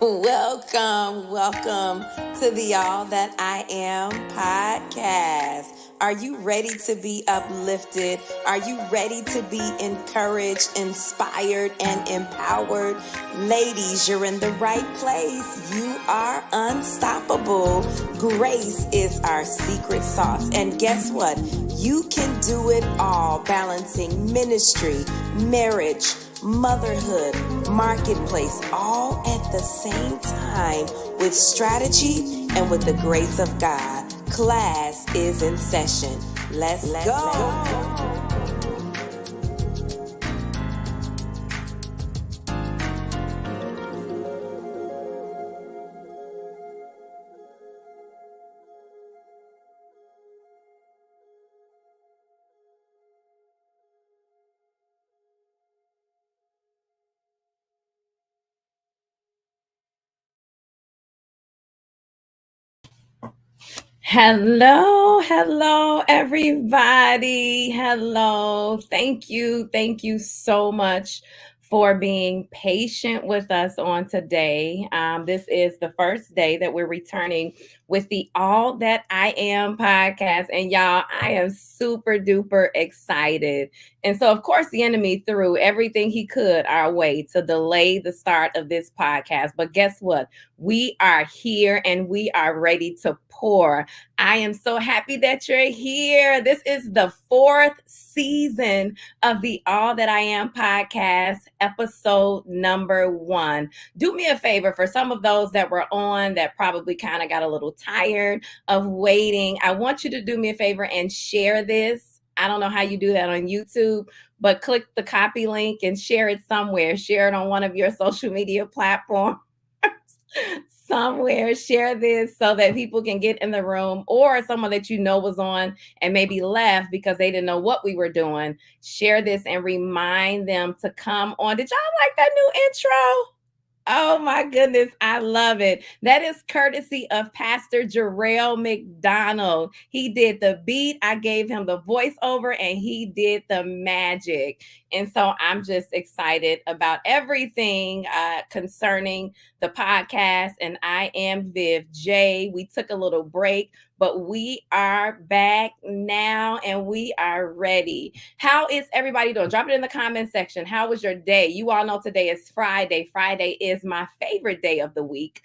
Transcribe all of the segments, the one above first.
Welcome to the All That I Am podcast. Are you ready to be uplifted? Are you ready to be encouraged, inspired, and empowered? Ladies, you're in the right place. You are unstoppable. Grace is our secret sauce. And guess what? You can do it all, balancing ministry, marriage, motherhood, marketplace, all at the same time with strategy and with the grace of God. Class is in session. Let's go. Hello, everybody. Hello. Thank you so much for being patient with us on today. This is the first day that we're returning with the All That I Am podcast. And y'all, I am super duper excited. And so, of course, the enemy threw everything he could our way to delay the start of this podcast. But guess what? We are here and we are ready to pour. I am so happy that you're here. This is the fourth season of the All That I Am podcast, episode number 1. Do me a favor, for some of those that were on that probably kind of got a little tired of waiting, I want you to do me a favor and share this. I don't know how you do that on YouTube, but click the copy link and share it somewhere. Share it on one of your social media platforms. Somewhere, share this so that people can get in the room, or someone that you know was on and maybe left because they didn't know what we were doing. Share this and remind them to come on. Did y'all like that new intro? Oh my goodness, I love it. That is courtesy of Pastor Jarrell McDonald. He did the beat, I gave him the voiceover, and he did the magic. And so I'm just excited about everything concerning the podcast. And I am Viv J. We took a little break, but we are back now and we are ready. How is everybody doing? Drop it in the comment section. How was your day? You all know today is Friday. Friday is my favorite day of the week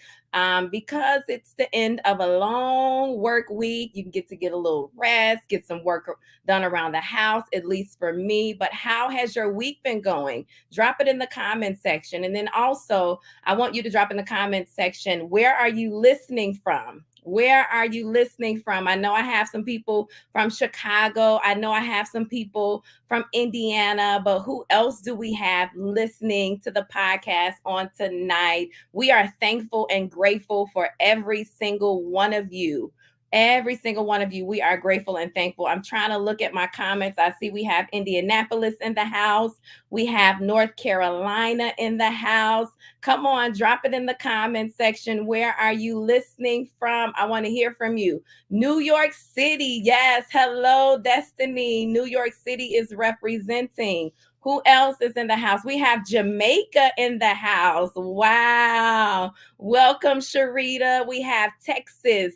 because it's the end of a long work week. You can get a little rest, get some work done around the house, at least for me. But how has your week been going? Drop it in the comment section. And then also, I want you to drop in the comment section, where are you listening from? Where are you listening from? I know I have some people from Chicago. I know I have some people from Indiana, but who else do we have listening to the podcast on tonight? We are thankful and grateful for every single one of you. Every single one of you, we are grateful and thankful. I'm trying to look at my comments. I see we have Indianapolis in the house. We have North Carolina in the house. Come on, drop it in the comment section. Where are you listening from? I want to hear from you. New York City. Yes. Hello, Destiny. New York City is representing. Who else is in the house? We have Jamaica in the house. Wow. Welcome, Sharita. We have Texas.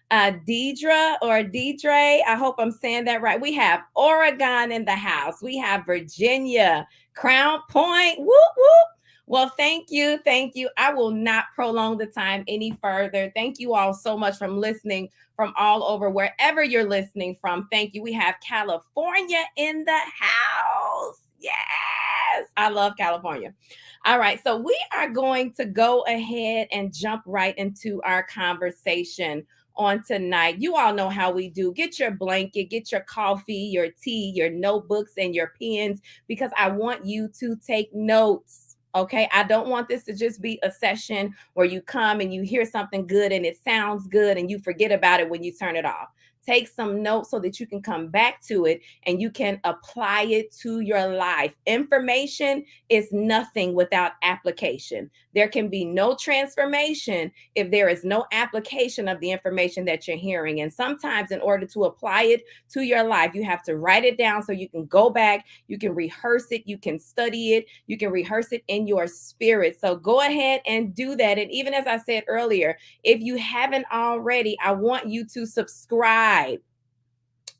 Deidre or Deidre, I hope I'm saying that right. We have Oregon in the house. We have Virginia, Crown Point. Whoop, whoop. Well, thank you. Thank you. I will not prolong the time any further. Thank you all so much from listening from all over, wherever you're listening from. Thank you. We have California in the house. Yes. I love California. All right. So we are going to go ahead and jump right into our conversation on tonight. You all know how we do. Get your blanket, get your coffee, your tea, your notebooks, and your pens, because I want you to take notes. Okay. I don't want this to just be a session where you come and you hear something good and it sounds good and you forget about it when you turn it off. Take some notes so that you can come back to it and you can apply it to your life. Information is nothing without application. There can be no transformation if there is no application of the information that you're hearing. And sometimes, in order to apply it to your life, you have to write it down so you can go back, you can rehearse it, you can study it, you can rehearse it in your spirit. So go ahead and do that. And even as I said earlier, if you haven't already, I want you to subscribe.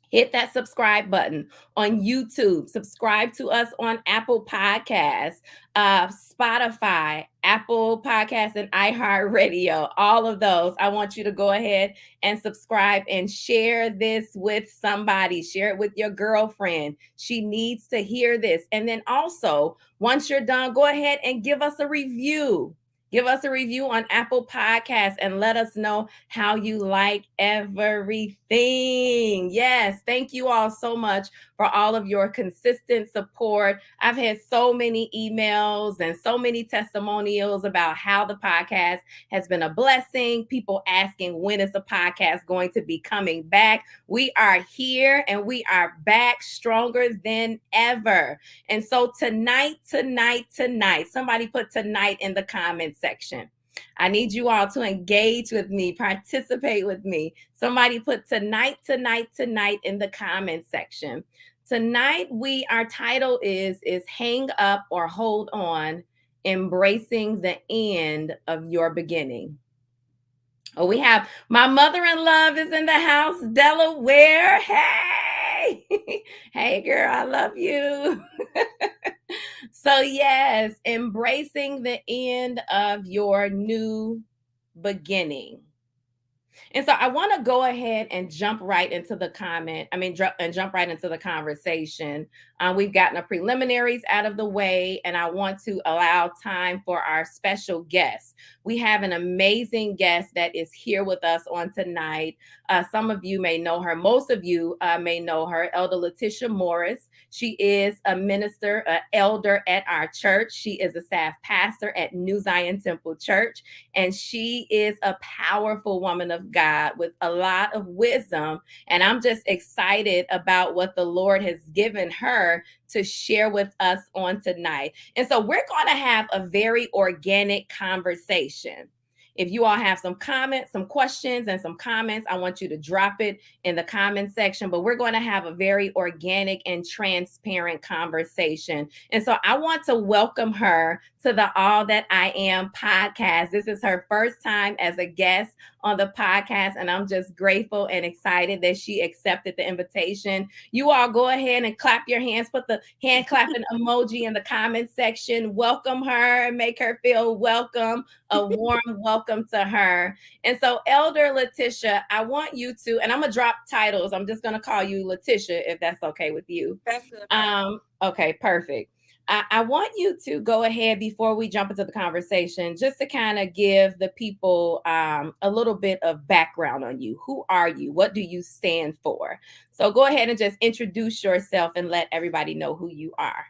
Hit that subscribe button on YouTube. Subscribe to us on Apple Podcasts, Spotify, Apple Podcasts, and iHeartRadio. All of those. I want you to go ahead and subscribe and share this with somebody. Share it with your girlfriend. She needs to hear this. And then also, once you're done, go ahead and give us a review. Give us a review on Apple Podcasts and let us know how you like everything. Yes, thank you all so much for all of your consistent support. I've had so many emails and so many testimonials about how the podcast has been a blessing. People asking, when is the podcast going to be coming back? We are here and we are back stronger than ever. And so tonight, somebody put tonight in the comments section. I need you all to engage with me, participate with me. Somebody put tonight in the comments section. Tonight, our title is Hang Up or Hold On, Embracing the End of Your Beginning. Oh, we have my mother-in-law is in the house, Delaware. Hey, hey girl, I love you. So yes, embracing the end of your new beginning. And so I want to go ahead and jump right into the jump right into the conversation. We've gotten the preliminaries out of the way, and I want to allow time for our special guest. We have an amazing guest that is here with us on tonight. Some of you may know her. Most of you may know her, Elder Letitia Morris. She is a minister, an elder at our church. She is a staff pastor at New Zion Temple Church, and she is a powerful woman of God with a lot of wisdom. And I'm just excited about what the Lord has given her to share with us on tonight. And so we're going to have a very organic conversation. If you all have some comments, some questions, and some comments, I want you to drop it in the comment section. But we're going to have a very organic and transparent conversation. And so I want to welcome her to the All That I Am podcast. This is her first time as a guest on the podcast, and I'm just grateful and excited that she accepted the invitation. You all go ahead and clap your hands, put the hand clapping emoji in the comment section. Welcome her and make her feel welcome. A warm welcome to her. And so, Elder Letitia, I want you to, and I'm gonna drop titles. I'm just gonna call you Letitia, if that's okay with you. That's good. Okay, perfect. I want you to go ahead before we jump into the conversation, just to kind of give the people a little bit of background on you. Who are you? What do you stand for? So go ahead and just introduce yourself and let everybody know who you are.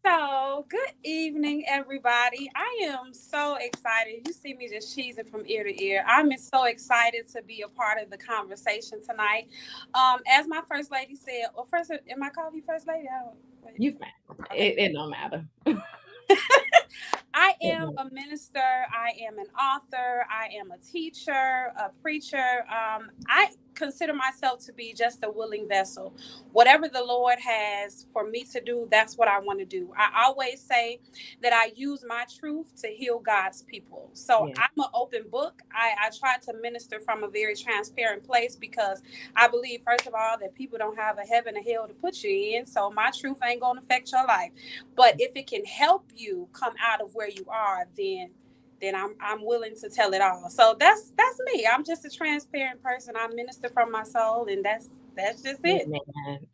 So, good evening, everybody. I am so excited. You see me just cheesing from ear to ear. I'm so excited to be a part of the conversation tonight. As my first lady said, or first, am I calling you first lady? You it don't matter. I am a minister. I am an author. I am a teacher, a preacher. I consider myself to be just a willing vessel. Whatever the Lord has for me to do, that's what I want to do. I always say that I use my truth to heal God's people. So yeah. I'm an open book. I try to minister from a very transparent place because I believe, first of all, that people don't have a heaven or hell to put you in. So my truth ain't going to affect your life. But if it can help you come out of where you are, then I'm willing to tell it all. So that's me. I'm just a transparent person. I minister from my soul, and that's just it.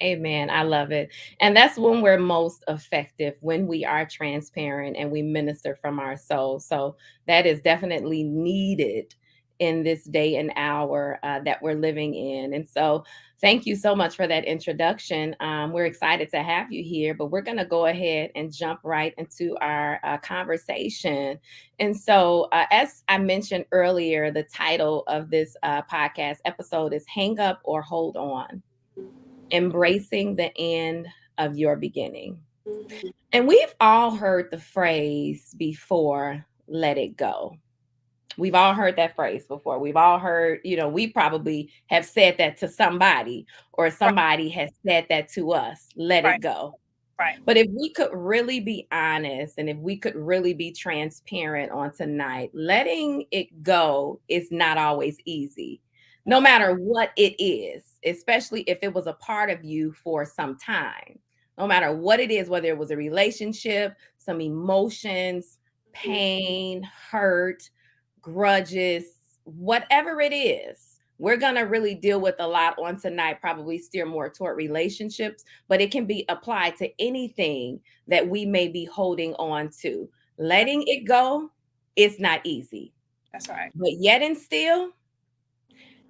Amen. I love it. And that's when we're most effective, when we are transparent and we minister from our soul. So that is definitely needed in this day and hour that we're living in. And so thank you so much for that introduction. We're excited to have you here, but we're going to go ahead and jump right into our conversation. And so, as I mentioned earlier, the title of this podcast episode is Hang Up or Hold On, Embracing the End of Your Beginning. Mhm. And we've all heard the phrase before, let it go. We've all heard that phrase before. We've all heard, we probably have said that to somebody, or Right, somebody has said that to us, let it right, go. right. But if we could really be honest and if we could really be transparent on tonight, letting it go is not always easy, no Okay. matter what it is, especially if it was a part of you for some time. No matter what it is, whether it was a relationship, some emotions, Mhm. pain, hurt, grudges, whatever it is, we're going to really deal with a lot on tonight, probably steer more toward relationships, but it can be applied to anything that we may be holding on to. Letting it go is not easy, That's right. but yet and still,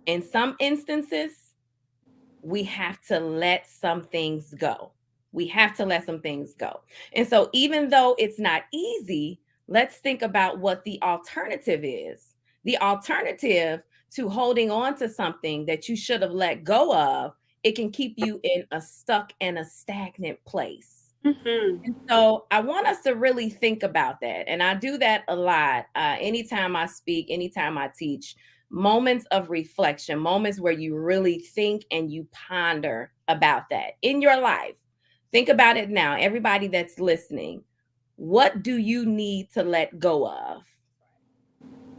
in some instances, we have to let some things go. We have to let some things go. And so, even though it's not easy, let's think about what the alternative is. The alternative to holding on to something that you should have let go of, it can keep you in a stuck and a stagnant place. Hmm. And so I want us to really think about that. And I do that a lot. Anytime I speak, anytime I teach, moments of reflection, moments where you really think and you ponder about that in your life. Think about it now. Everybody that's listening, what do you need to let go of?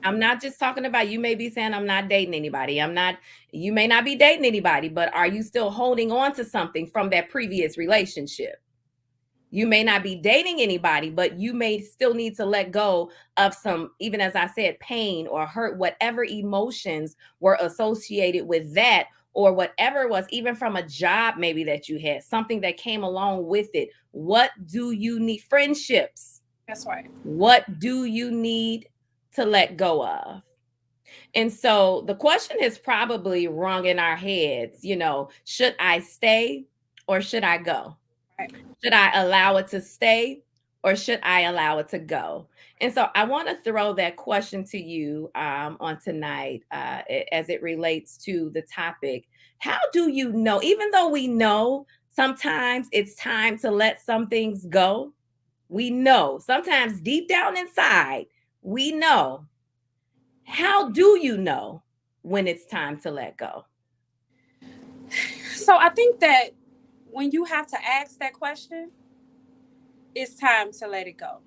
I'm not just talking about, you may be saying, I'm not dating anybody. You may not be dating anybody, but are you still holding on to something from that previous relationship? You may not be dating anybody, but you may still need to let go of some, even as I said, pain or hurt, whatever emotions were associated with that, or whatever it was, even from a job maybe that you had, something that came along with it. What do you need? Friendships. That's right. What do you need to let go of? And so the question is probably rung in our heads, should I stay or should I go? Right. Should I allow it to stay or should I allow it to go? And so I want to throw that question to you on tonight as it relates to the topic. How do you know, even though we know sometimes it's time to let some things go, we know sometimes deep down inside, we know. How do you know when it's time to let go? So I think that when you have to ask that question, it's time to let it go.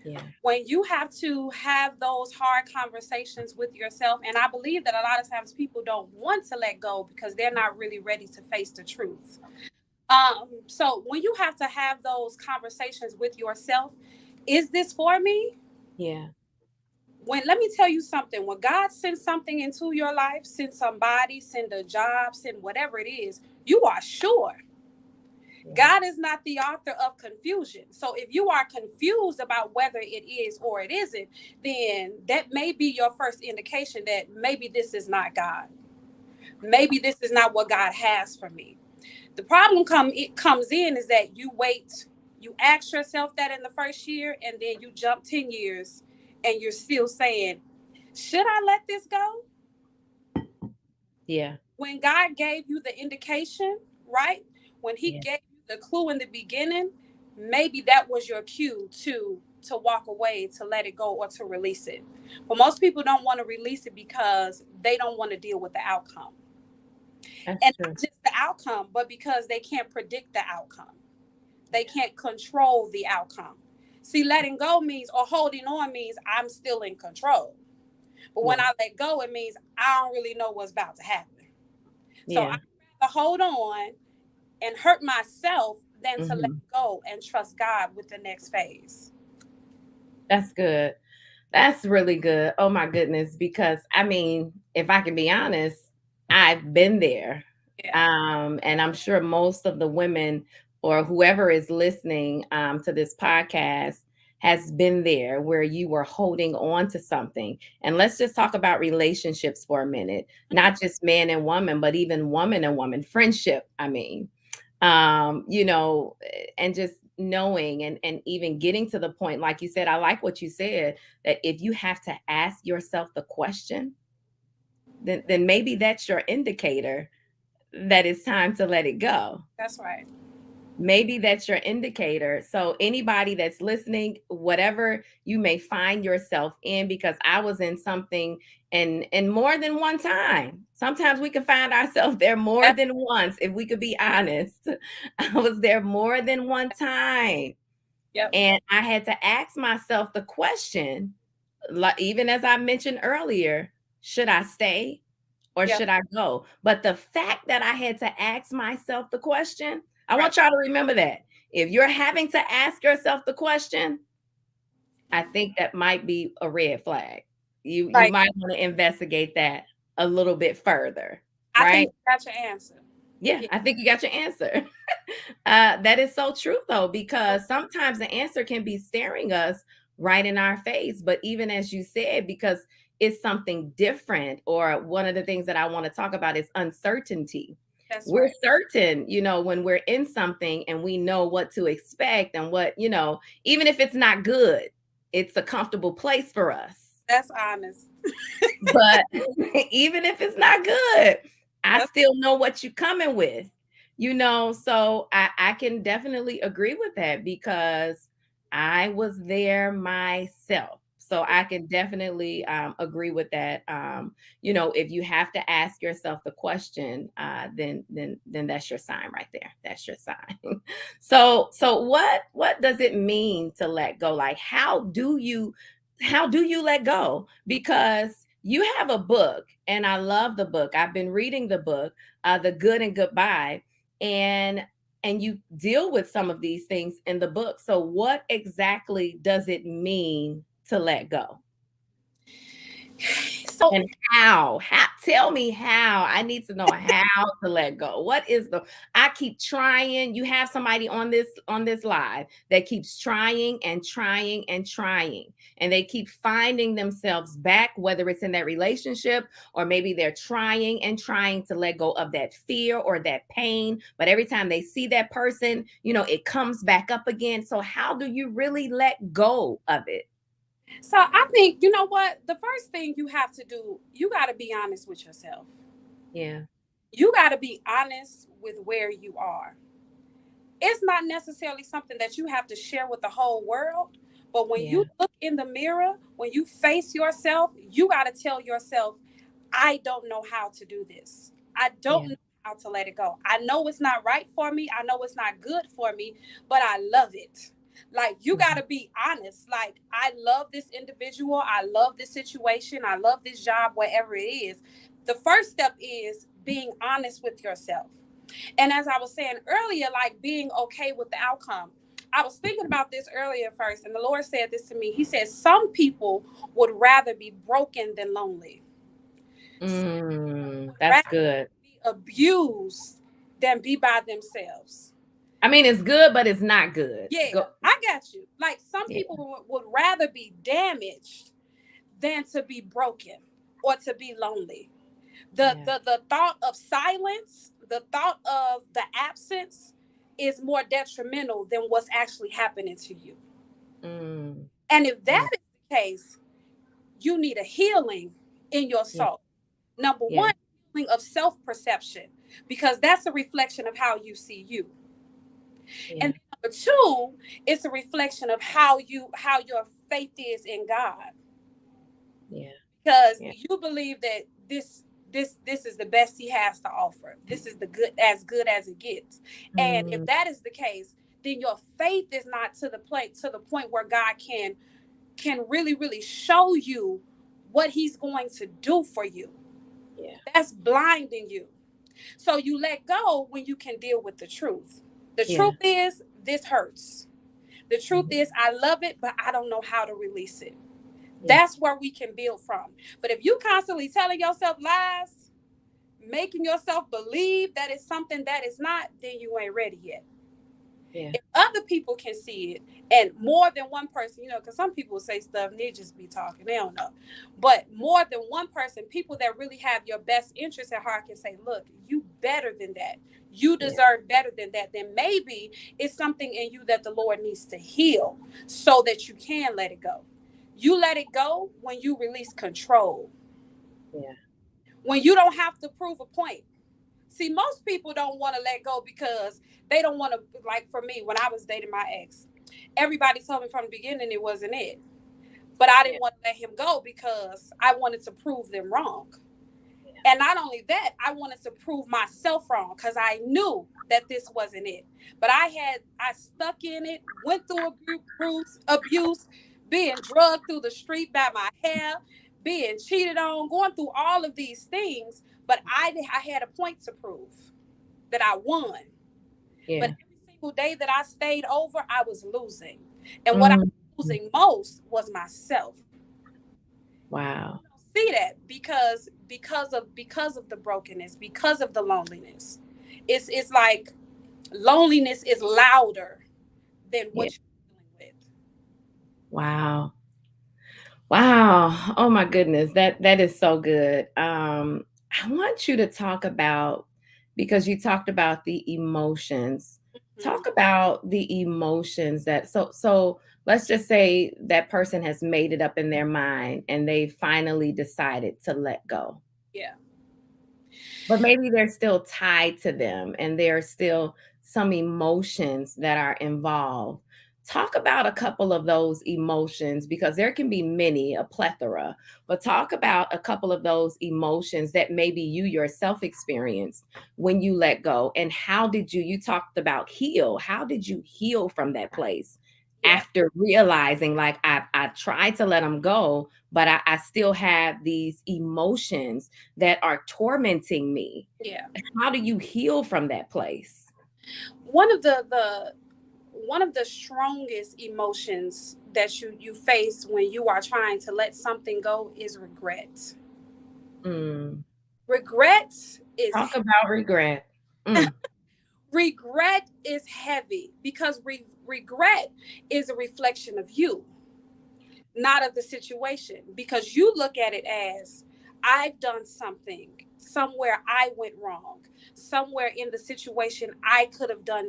Yeah. When you have to have those hard conversations with yourself, and I believe that a lot of times people don't want to let go because they're not really ready to face the truth. So when you have to have those conversations with yourself, is this for me? Yeah. Let me tell you something, when God sends something into your life, send somebody, send a job, send whatever it is, you are sure. Yeah. God is not the author of confusion. So if you are confused about whether it is or it isn't, then that may be your first indication that maybe this is not God. Maybe this is not what God has for me. The problem comes in is that you wait, you ask yourself that in the first year, and then you jump 10 years and you're still saying, should I let this go? Yeah. When God gave you the indication, right? When he Yeah. gave you the clue in the beginning, maybe that was your cue to walk away, to let it go, or to release it. But most people don't want to release it because they don't want to deal with the outcome. That's And true. not just the outcome, but because they can't predict the outcome. They can't control the outcome. See, letting go means, or holding on means, I'm still in control. But when Yeah. I let go, it means I don't really know what's about to happen. So I Yeah. rather hold on and hurt myself than to let Mhm. go and trust God with the next phase. That's good. That's really good. Oh my goodness. Because I mean, if I can be honest, I've been there. Yeah. And I'm sure most of the women or whoever is listening to this podcast has been there where you were holding on to something. And let's just talk about relationships for a minute, not just man and woman, but even woman and woman, friendship. I mean, you know, and just knowing and even getting to the point, like you said, I like what you said, that if you have to ask yourself the question, then maybe that's your indicator that it's time to let it go. That's right. Maybe that's your indicator. So anybody that's listening, whatever you may find yourself in, because I was in something and more than one time. Sometimes we can find ourselves there more than once, if we could be honest. I was there more than one time. Yep. And I had to ask myself the question, like even as I mentioned earlier, should I stay or Yep. should I go? But the fact that I had to ask myself the question, I Right. want y'all to remember that. If you're having to ask yourself the question, I think that might be a red flag. You Right. might want to investigate that a little bit further, I right? think that's your answer. Yeah, Yeah. I think you got your answer. That is so true, though, because sometimes the answer can be staring us right in our face. But even as you said, because it's something different, or one of the things that I want to talk about is uncertainty. That's We're right. certain, you know, when we're in something and we know what to expect and what, you know, even if it's not good, it's a comfortable place for us. That's honest. But even if it's not good, I That's still know what you're coming with, you know. So I can definitely agree with that because I was there myself. So I can definitely agree with that. You know, if you have to ask yourself the question, then that's your sign right there. That's your sign. So what does it mean to let go? Like how do you let go? Because you have a book, and I love the book. I've been reading the book, The Good and Goodbye, and you deal with some of these things in the book. So what exactly does it mean to let go? so. And how tell me how. I need to know how to let go. What is the I keep trying. You have somebody on this live that keeps trying and trying and trying, and they keep finding themselves back, whether it's in that relationship or maybe they're trying and trying to let go of that fear or that pain, but every time they see that person, you know, it comes back up again. So how do you really let go of it? So I think, you know what? The first thing you have to do, you got to be honest with yourself. Yeah. You got to be honest with where you are. It's not necessarily something that you have to share with the whole world, but when Yeah. you look in the mirror, when you face yourself, you got to tell yourself, I don't know how to do this. I don't Yeah. know how to let it go. I know it's not right for me. I know it's not good for me, but I love it. Like, you got Mhm. to be honest. Like, I love this individual. I love this situation. I love this job, whatever it is. The first step is being honest with yourself. And as I was saying earlier, like being okay with the outcome. I was thinking about this earlier first, and the Lord said this to me. He said, some people would rather be broken than lonely. Some would That's rather good. be abused than be by themselves. I mean, it's good, but it's not good. Yeah, Go. I got you. Like, some Yeah, people would rather be damaged than to be broken or to be lonely. The, yeah, the the thought of silence, the thought of the absence is more detrimental than what's actually happening to you. mm, And if that yeah, is the case, you need a healing in your yeah, soul. Number yeah, one, healing of self-perception, because that's a reflection of how you see you. yeah, And number two, it's a reflection of how your faith is in God. yeah, Because yeah, you believe that this is the best he has to offer. This is the good as it gets. And if mm, that is the case, then your faith is not to the point where God can really really show you what he's going to do for you. yeah, That's blinding you. So you let go when you can deal with the truth. The yeah, truth is, this hurts. The truth mhm, is, I love it, but I don't know how to release it. yeah, That's where we can build from. But if you constantly telling yourself lies, making yourself believe that it's something that is not, then you ain't ready yet. Yeah. If other people can see it, and more than one person, because some people say stuff and they just be talking, they don't know. But more than one person, people that really have your best interest at heart can say, look, you better than that. You Yeah. deserve better than that. Then maybe it's something in you that the Lord needs to heal so that you can let it go. You let it go when you release control, Yeah. when you don't have to prove a point. See, most people don't want to let go because they don't want to, like for me, when I was dating my ex, everybody told me from the beginning it wasn't it. But I Yeah. didn't want to let him go because I wanted to prove them wrong. And not only that, I wanted to prove myself wrong because I knew that this wasn't it. But I stuck in it, went through abuse, being drugged through the street by my hair, being cheated on, going through all of these things. But I had a point to prove that I won. But Yeah. every single day that I stayed over, I was losing. And what I Mm. was losing most was myself. Wow. See that because of the brokenness, because of the loneliness. It's like loneliness is louder than Yeah. what you're dealing with. Wow. Wow. Oh my goodness. That is so good. I want you to talk about, because you talked about the emotions. Mhm. Talk about the emotions that, so let's just say that person has made it up in their mind and they finally decided to let go. Yeah. But maybe they're still tied to them and there are still some emotions that are involved. Talk about a couple of those emotions, because there can be many, a plethora, but talk about a couple of those emotions that maybe you yourself experienced when you let go. And how did you talked about heal? How did you heal from that place Yeah. after realizing, like, I tried to let them go, but I still have these emotions that are tormenting me? Yeah. How do you heal from that place? One of the strongest emotions that you face when you are trying to let something go is regret. Mm. Regret is Talk about regret. Mm. regret is heavy because regret is a reflection of you, not of the situation, because you look at it as I've done something somewhere, I went wrong somewhere in the situation, I could have done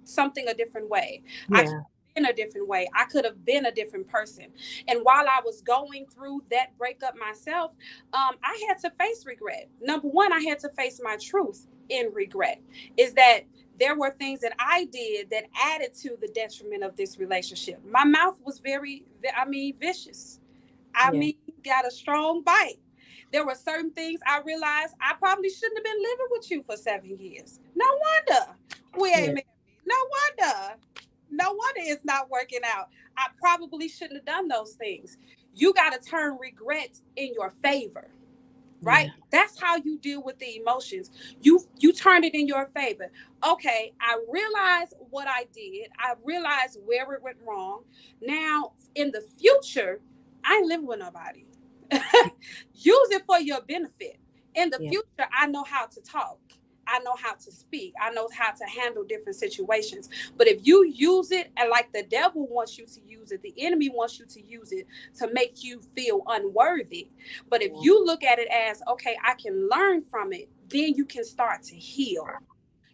something a different way. I could Yeah. have been a different way, I could have been a different person. And while I was going through that breakup myself, I had to face regret. Number one, I had to face my truth in regret, is that there were things that I did that added to the detriment of this relationship. My mouth was vicious. I Yeah. mean, got a strong bite. There were certain things I realized I probably shouldn't have been living with you for 7 years. No wonder we Yeah. ain't married. No wonder. No wonder it's not working out. I probably shouldn't have done those things. You got to turn regret in your favor, Yeah. right? That's how you deal with the emotions. You turn it in your favor. Okay, I realize what I did. I realize where it went wrong. Now, in the future, I ain't living with nobody. Use it for your benefit. In the Yeah. future, I know how to talk. I know how to speak. I know how to handle different situations. But if you use it and like the devil wants you to use it, the enemy wants you to use it to make you feel unworthy. But if Yeah. you look at it as, okay, I can learn from it, then you can start to heal.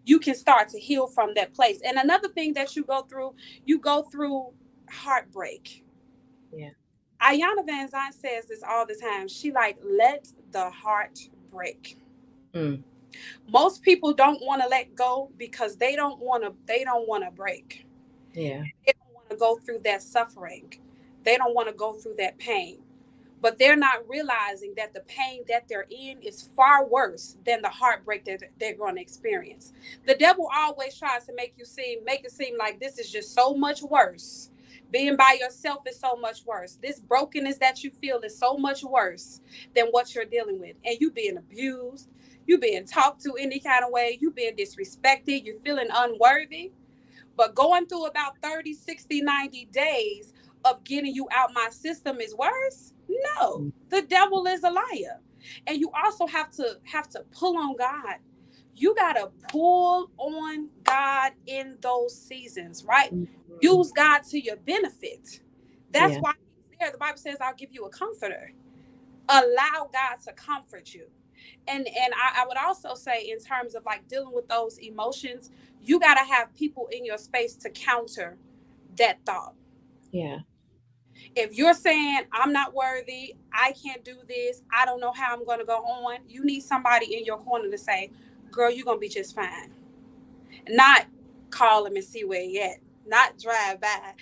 You can start to heal from that place. And another thing that you go through heartbreak. Yeah. Ayanna Van Zant says this all the time. She like, let the heart break. Mm. Most people don't want to let go because they don't want to break. Yeah. They don't want to go through that suffering. They don't want to go through that pain. But they're not realizing that the pain that they're in is far worse than the heartbreak that they're going to experience. The devil always tries to make it seem like this is just so much worse. Being by yourself is so much worse. This brokenness that you feel is so much worse than what you're dealing with. And you being abused, you being talked to any kind of way, you being disrespected, you're feeling unworthy. But going through about 30, 60, 90 days of getting you out my system is worse? No. Mm. The devil is a liar. And you also have to pull on God. you got to pull on God in those seasons, right? Mm-hmm. Use God to your benefit. That's Yeah. why he's there. The Bible says, I'll give you a comforter. Allow God to comfort you. And I would also say, in terms of like dealing with those emotions, you got to have people in your space to counter that thought. Yeah. If you're saying, I'm not worthy, I can't do this, I don't know how I'm going to go on, you need somebody in your corner to say, girl, you're going to be just fine. Not call him and see where he at, not drive by,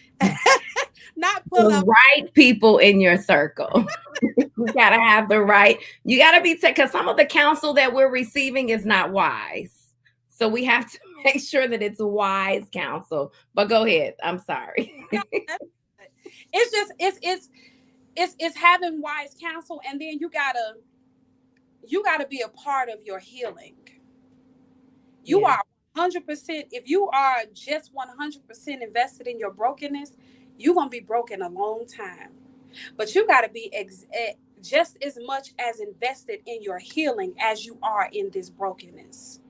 not pull The up. right people in your circle. You got to have the right, you got to be, because some of the counsel that we're receiving is not wise. So we have to make sure that it's wise counsel. But go ahead. I'm sorry. It's just, it's having wise counsel. And then you gotta be a part of your healing. You Yeah. are 100%. If you are just 100% invested in your brokenness, you're gonna be broken a long time. But you got to be just as much as invested in your healing as you are in this brokenness.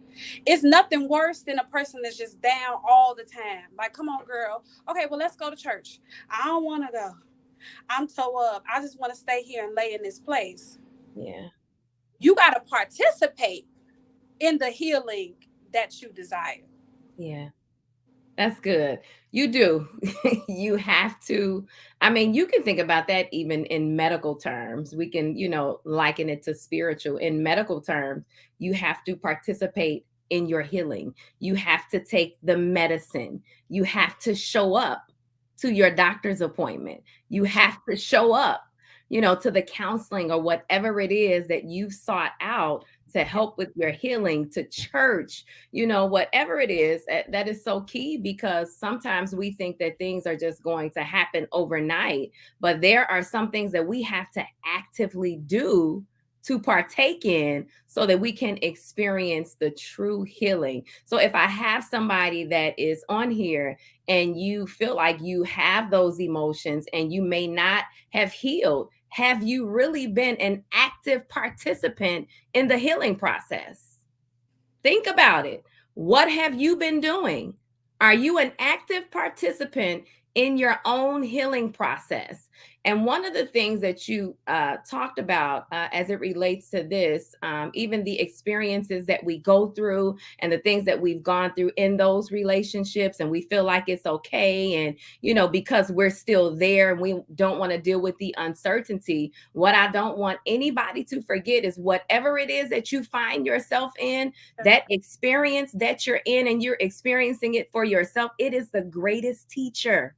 It's nothing worse than a person that's just down all the time. Like, come on, girl. Okay, well, let's go to church. I don't want to go. I'm toe up. I just want to stay here and lay in this place. Yeah. You got to participate in the healing that you desire. Yeah. That's good. You do. You have to. I mean, you can think about that even in medical terms. We can, liken it to spiritual. In medical terms, you have to participate in your healing. You have to take the medicine. You have to show up to your doctor's appointment. You have to show up, to the counseling or whatever it is that you've sought out to help with your healing, to church, whatever it is. That is so key, because sometimes we think that things are just going to happen overnight, but there are some things that we have to actively do to partake in so that we can experience the true healing. So if I have somebody that is on here and you feel like you have those emotions and you may not have healed, have you really been an active participant in the healing process? Think about it. What have you been doing? Are you an active participant in your own healing process? And one of the things that you talked about as it relates to this, even the experiences that we go through and the things that we've gone through in those relationships, and we feel like it's okay. And, because we're still there and we don't want to deal with the uncertainty, what I don't want anybody to forget is whatever it is that you find yourself in, that experience that you're in and you're experiencing it for yourself, it is the greatest teacher.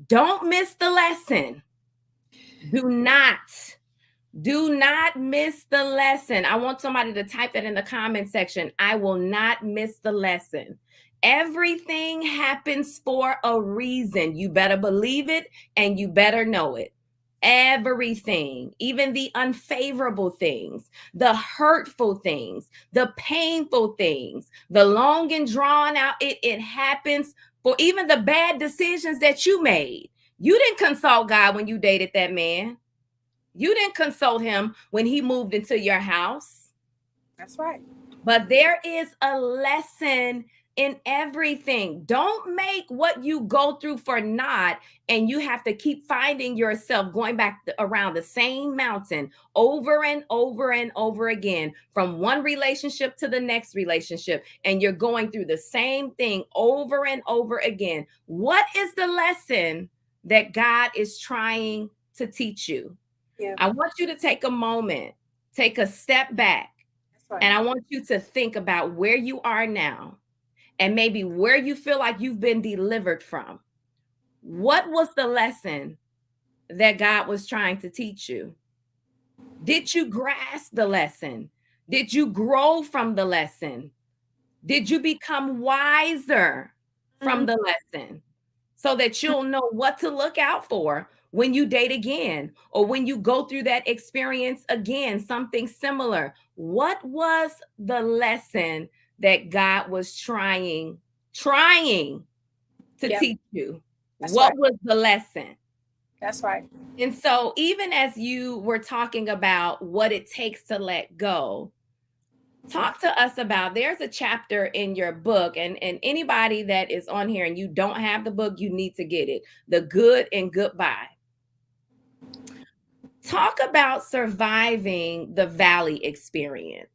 Don't miss the lesson. Do not miss the lesson. I want somebody to type that in the comment section. I will not miss the lesson. Everything happens for a reason. You better believe it and you better know it. Everything, even the unfavorable things, the hurtful things, the painful things, the long and drawn out, it happens for even the bad decisions that you made. You didn't consult God when you dated that man. You didn't consult him when he moved into your house. That's right. But there is a lesson in everything. Don't make what you go through for naught, and you have to keep finding yourself going back around the same mountain over and over and over again, from one relationship to the next relationship, and you're going through the same thing over and over again. What is the lesson that God is trying to teach you? Yeah. I want you to take a moment, take a step back, Right. and I want you to think about where you are now and maybe where you feel like you've been delivered from. What was the lesson that God was trying to teach you? Did you grasp the lesson? Did you grow from the lesson? Did you become wiser from the lesson so that you'll know what to look out for when you date again or when you go through that experience again, something similar? What was the lesson that God was trying to teach you? That's What right. was the lesson? That's right. And so even as you were talking about what it takes to let go, Talk to us about, there's a chapter in your book, and anybody that is on here and you don't have the book, you need to get it. The Good and Goodbye. Talk about surviving the valley experience.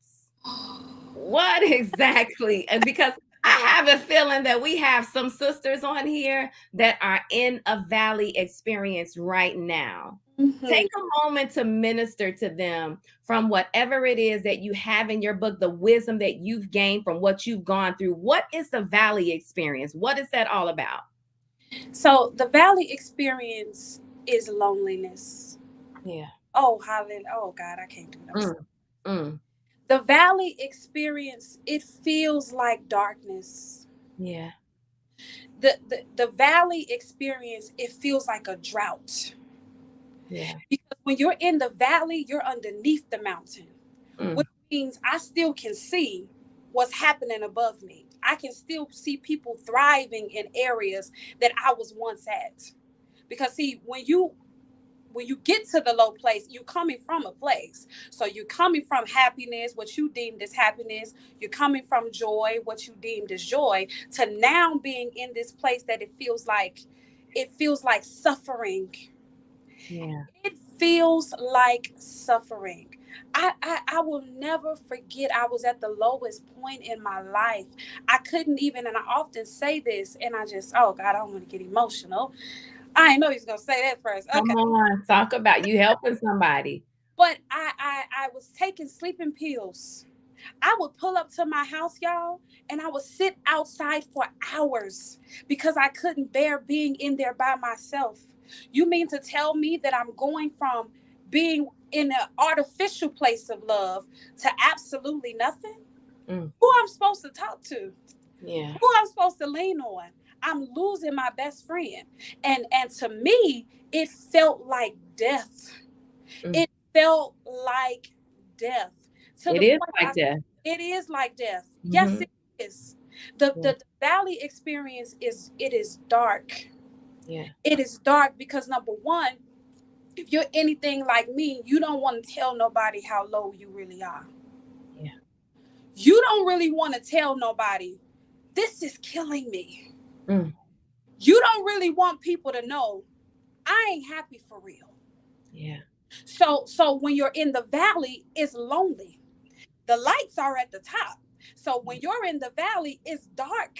What exactly? And because I have a feeling that we have some sisters on here that are in a valley experience right now. Mm-hmm. Take a moment to minister to them from whatever it is that you have in your book, the wisdom that you've gained from what you've gone through. What is the valley experience? What is that all about? So the valley experience is loneliness. Yeah. Oh, hallelujah. Oh, God, I can't do it. Mm. The valley experience, it feels like darkness. Yeah. The valley experience, it feels like a drought. Yeah. Because when you're in the valley, you're underneath the mountain, which means I still can see what's happening above me. I can still see people thriving in areas that I was once at. Because see, when you get to the low place, you're coming from a place. So you're coming from happiness, what you deemed as happiness. You're coming from joy, what you deemed as joy, to now being in this place that it feels like suffering. Yeah. It feels like suffering. I will never forget, I was at the lowest point in my life. I couldn't even, and I often say this, and I just, oh God, I don't want to get emotional. I didn't know he was going to say that first. Okay. Come on, talk about you helping somebody. But I was taking sleeping pills. I would pull up to my house, y'all, and I would sit outside for hours because I couldn't bear being in there by myself. You mean to tell me that I'm going from being in an artificial place of love to absolutely nothing? Who I'm supposed to talk to? Yeah. Who I'm supposed to lean on? I'm losing my best friend. And to me, it felt like death. It felt like death. It is like death. It is like death. Mm-hmm. Yes, it is. The valley experience is dark. Yeah. It is dark because number one, if you're anything like me, you don't want to tell nobody how low you really are. Yeah. You don't really want to tell nobody, this is killing me. You don't really want people to know, I ain't happy for real. Yeah. So when you're in the valley, it's lonely. The lights are at the top. So when you're in the valley, it's dark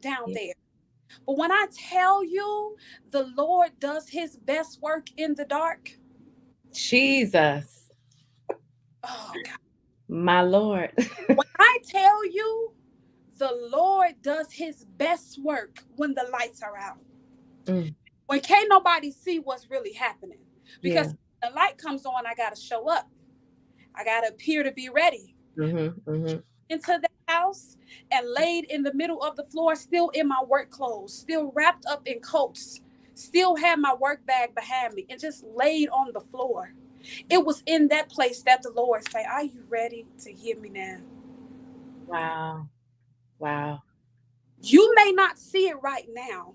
down there. But when I tell you, the Lord does his best work in the dark. Jesus. Oh, God. My Lord. When I tell you, the Lord does his best work when the lights are out. When can't nobody see what's really happening. Because when the light comes on, I got to show up. I got to appear to be ready. Into the house and laid in the middle of the floor, still in my work clothes, still wrapped up in coats, still had my work bag behind me, and just laid on the floor. It was in that place that the Lord said, are you ready to hear me now? Wow. Wow. You may not see it right now,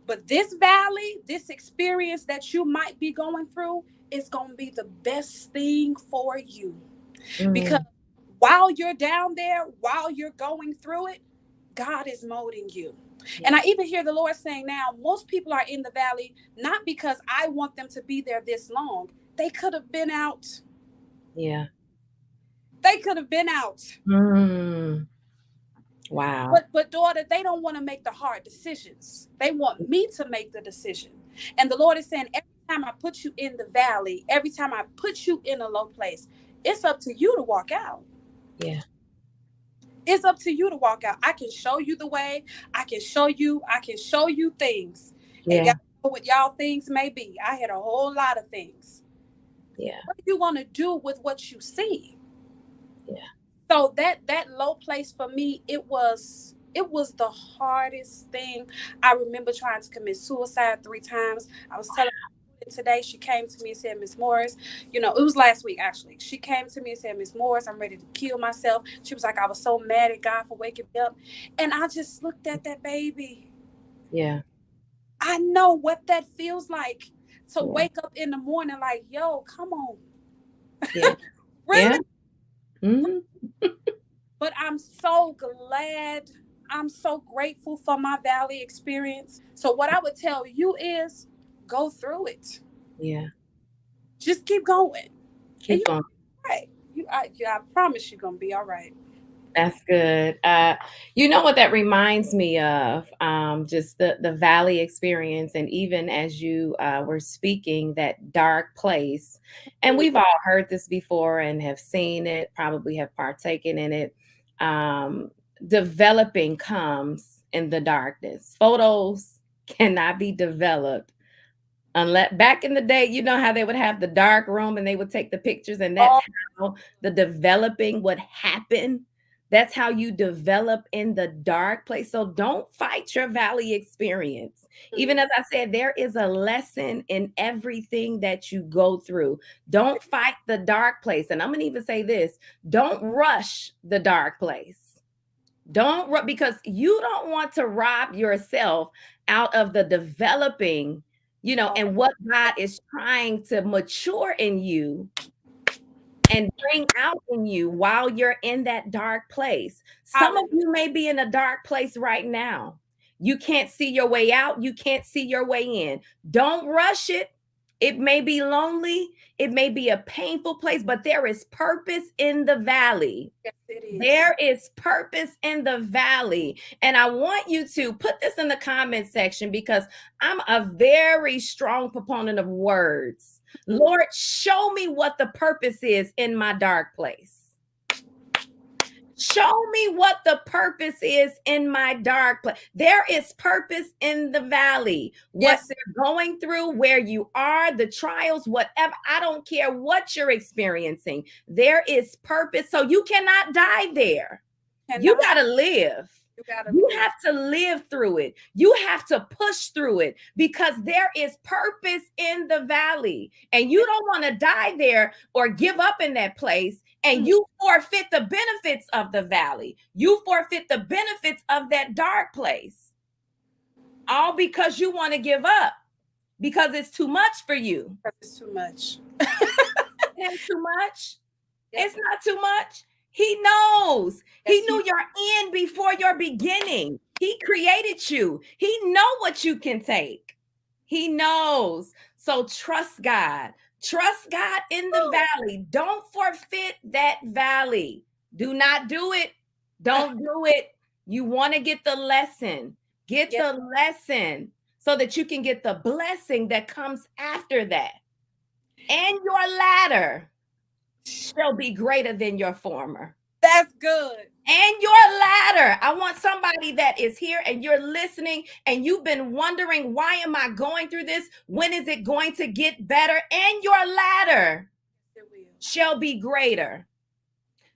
but this valley, this experience that you might be going through is going to be the best thing for you. Because while you're down there, while you're going through it, God is molding you. And I even hear the Lord saying now, most people are in the valley, not because I want them to be there this long. They could have been out. Yeah. They could have been out. Wow. But daughter, they don't want to make the hard decisions. They want me to make the decision. And the Lord is saying, every time I put you in the valley, every time I put you in a low place, it's up to you to walk out. Yeah. It's up to you to walk out. I can show you the way. I can show you things. Yeah. And y'all know what y'all things may be. I had a whole lot of things. Yeah. What are you going to do with what you see? Yeah. So that low place for me, it was the hardest thing. I remember trying to commit suicide 3 times. I was telling her today, she came to me and said, Miss Morris, it was last week actually. She came to me and said, Miss Morris, I'm ready to kill myself. She was like, I was so mad at God for waking me up. And I just looked at that baby. Yeah. I know what that feels like to wake up in the morning like, yo, come on. Yeah. Really? Yeah. I'm so glad. I'm so grateful for my valley experience. So what I would tell you is go through it. Yeah. Just keep going. And Keep going. right. I promise you're gonna be all right. That's good. You know what that reminds me of? Just the valley experience, and even as you were speaking, that dark place. And we've all heard this before and have seen it, probably have partaken in it. Um, Developing comes in the darkness. Photos cannot be developed unless back in the day, you know how they would have the dark room and they would take the pictures, and that's Oh, how the developing would happen. That's how you develop in the dark place. So don't fight your valley experience. Even as I said, there is a lesson in everything that you go through. Don't fight the dark place. And I'm going to even say this, don't rush the dark place. Because you don't want to rob yourself out of the developing, and what God is trying to mature in you and bring out in you while you're in that dark place. Some of you may be in a dark place right now. You can't see your way out. You can't see your way in. Don't rush it. It may be lonely. It may be a painful place, but there is purpose in the valley. yes, it is. There is purpose in the valley. And I want you to put this in the comment section because I'm a very strong proponent of words. Lord, show me what the purpose is in my dark place. Show me what the purpose is in my dark place. There is purpose in the valley. What you're going through, where you are, the trials, whatever. I don't care what you're experiencing. There is purpose. So you cannot die there. You got to live. You have to live through it. You have to push through it because there is purpose in the valley. And you don't want to die there or give up in that place. And you forfeit the benefits of the valley. You forfeit the benefits of that dark place. All because you want to give up. Because it's too much for you. It's too much. It's too much. It's not too much. He knows. He knew your end before your beginning. He created you. He knows what you can take. He knows. So trust God. Trust God in the valley. Don't forfeit that valley. Do not do it. Don't do it. You want to get the lesson. Get the lesson so that you can get the blessing that comes after that. And your latter shall be greater than your former. That's good. And your latter. I want somebody that is here and you're listening and you've been wondering, why am I going through this? When is it going to get better? And your latter shall be greater.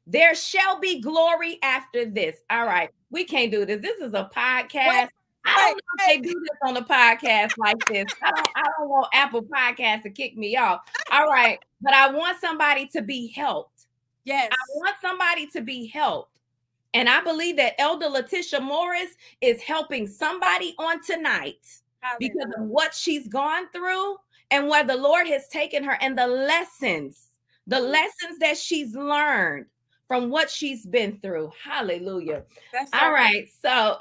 There shall be glory after this. All right. We can't do this. This is a podcast. I don't know if they do this on a podcast like this. I don't want Apple Podcasts to kick me off. All right. But I want somebody to be helped. Yes. I want somebody to be helped. And I believe that Elder Letitia Morris is helping somebody on tonight because of what she's gone through and where the Lord has taken her and the lessons that she's learned from what she's been through. Hallelujah. All right. So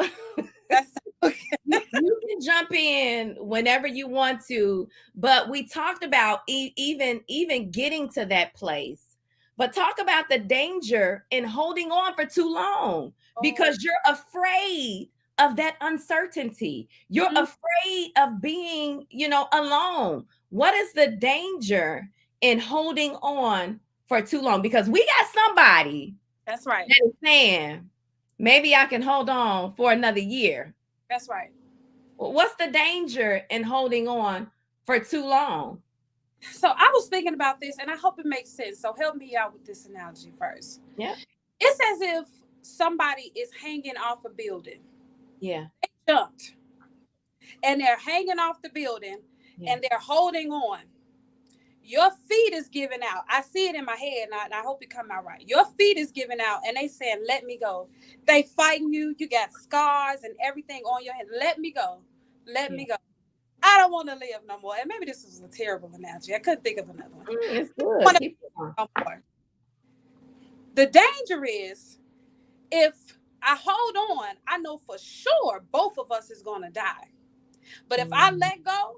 you can jump in whenever you want to, but we talked about even getting to that place. But talk about the danger in holding on for too long because you're afraid of that uncertainty. You're afraid of being, alone. What is the danger in holding on for too long? Because we got somebody that's right that is saying, maybe I can hold on for another year. That's right. Well, what's the danger in holding on for too long? So I was thinking about this, and I hope it makes sense. So help me out with this analogy first. Yeah. It's as if somebody is hanging off a building. Yeah. They jumped. And they're hanging off the building, and they're holding on. Your feet is giving out. I see it in my head, and I hope it come out right. Your feet is giving out, and they saying, let me go. They fighting you. You got scars and everything on your head. Let me go. Let me go. I don't want to live no more. And maybe this was a terrible analogy. I couldn't think of another one. It's good. The danger is If I hold on, I know for sure both of us is going to die. But if I let go,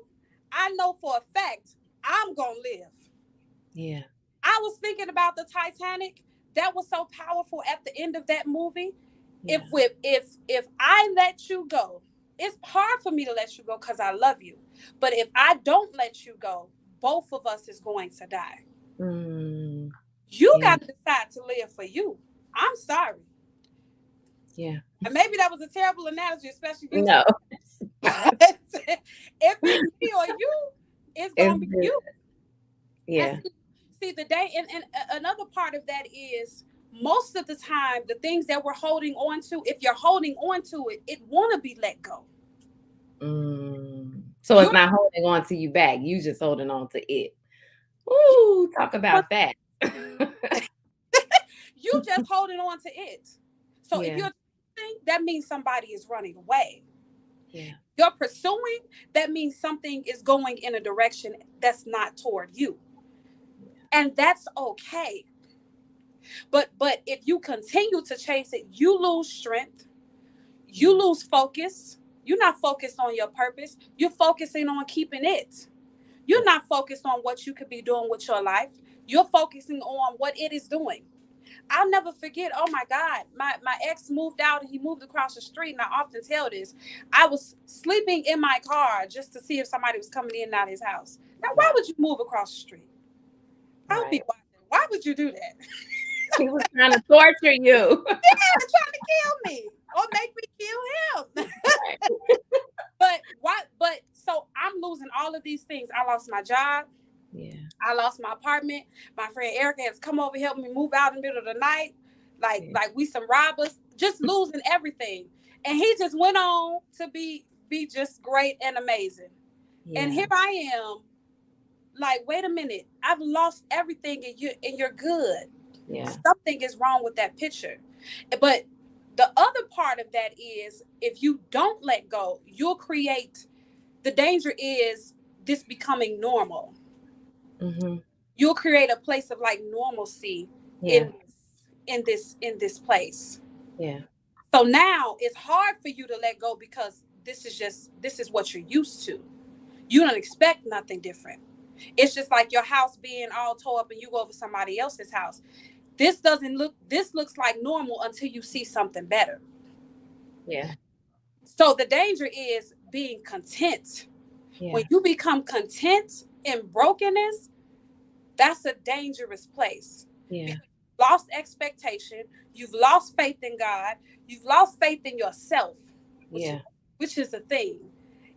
I know for a fact I'm going to live. Yeah. I was thinking about the Titanic. That was so powerful at the end of that movie. Yeah. If I let you go, it's hard for me to let you go because I love you. But if I don't let you go, both of us is going to die. Mm, You yeah. got to decide to live for you. I'm sorry. Yeah. And maybe that was a terrible analogy, especially using. No. If it's me or you, it's It's gonna be good. you. And Yeah. see the day, and another part of that is most of the time the things that we're holding on to, if you're holding on to it, it want to be let go. So You it's not holding on to you back. You just holding on to it. Ooh, talk about that. you just holding on to it. So if Yeah. you're that means somebody is running away. Yeah. You're pursuing, that means something is going in a direction that's not toward you. And that's okay. But if you continue to chase it, you lose strength, you lose focus. You're not focused on your purpose. You're focusing on keeping it. You're not focused on what you could be doing with your life. You're focusing on what it is doing. I'll never forget. Oh my God, my ex moved out and he moved across the street. And I often tell this. I was sleeping in my car just to see if somebody was coming in and out of his house. Now, why would you move across the street? I would be Right. wondering, why would you do that? He was trying to torture you. Yeah, trying to kill me or make me kill him. But why? But so I'm losing all of these things. I lost my job. Yeah. I lost my apartment. My friend Erica has come over help me move out in the middle of the night. Yeah. Like we some robbers, just losing everything. And he just went on to be just great and amazing. And Yeah. here I am, like, wait a minute, I've lost everything and you're good. Yeah. Something is wrong with that picture. But the other part of that is if you don't let go, you'll create, the danger is this becoming normal. Mm-hmm. You'll create a place of like normalcy Yeah. in this place. Yeah. So now it's hard for you to let go because this is what you're used to. You don't expect nothing different. It's just like your house being all tore up and you go over somebody else's house. This looks like normal until you see something better. Yeah. So the danger is being content. When Yeah. you become content in brokenness, that's a dangerous place. Yeah. Because you've lost expectation, you've lost faith in God, you've lost faith in yourself, Yeah. which is a thing.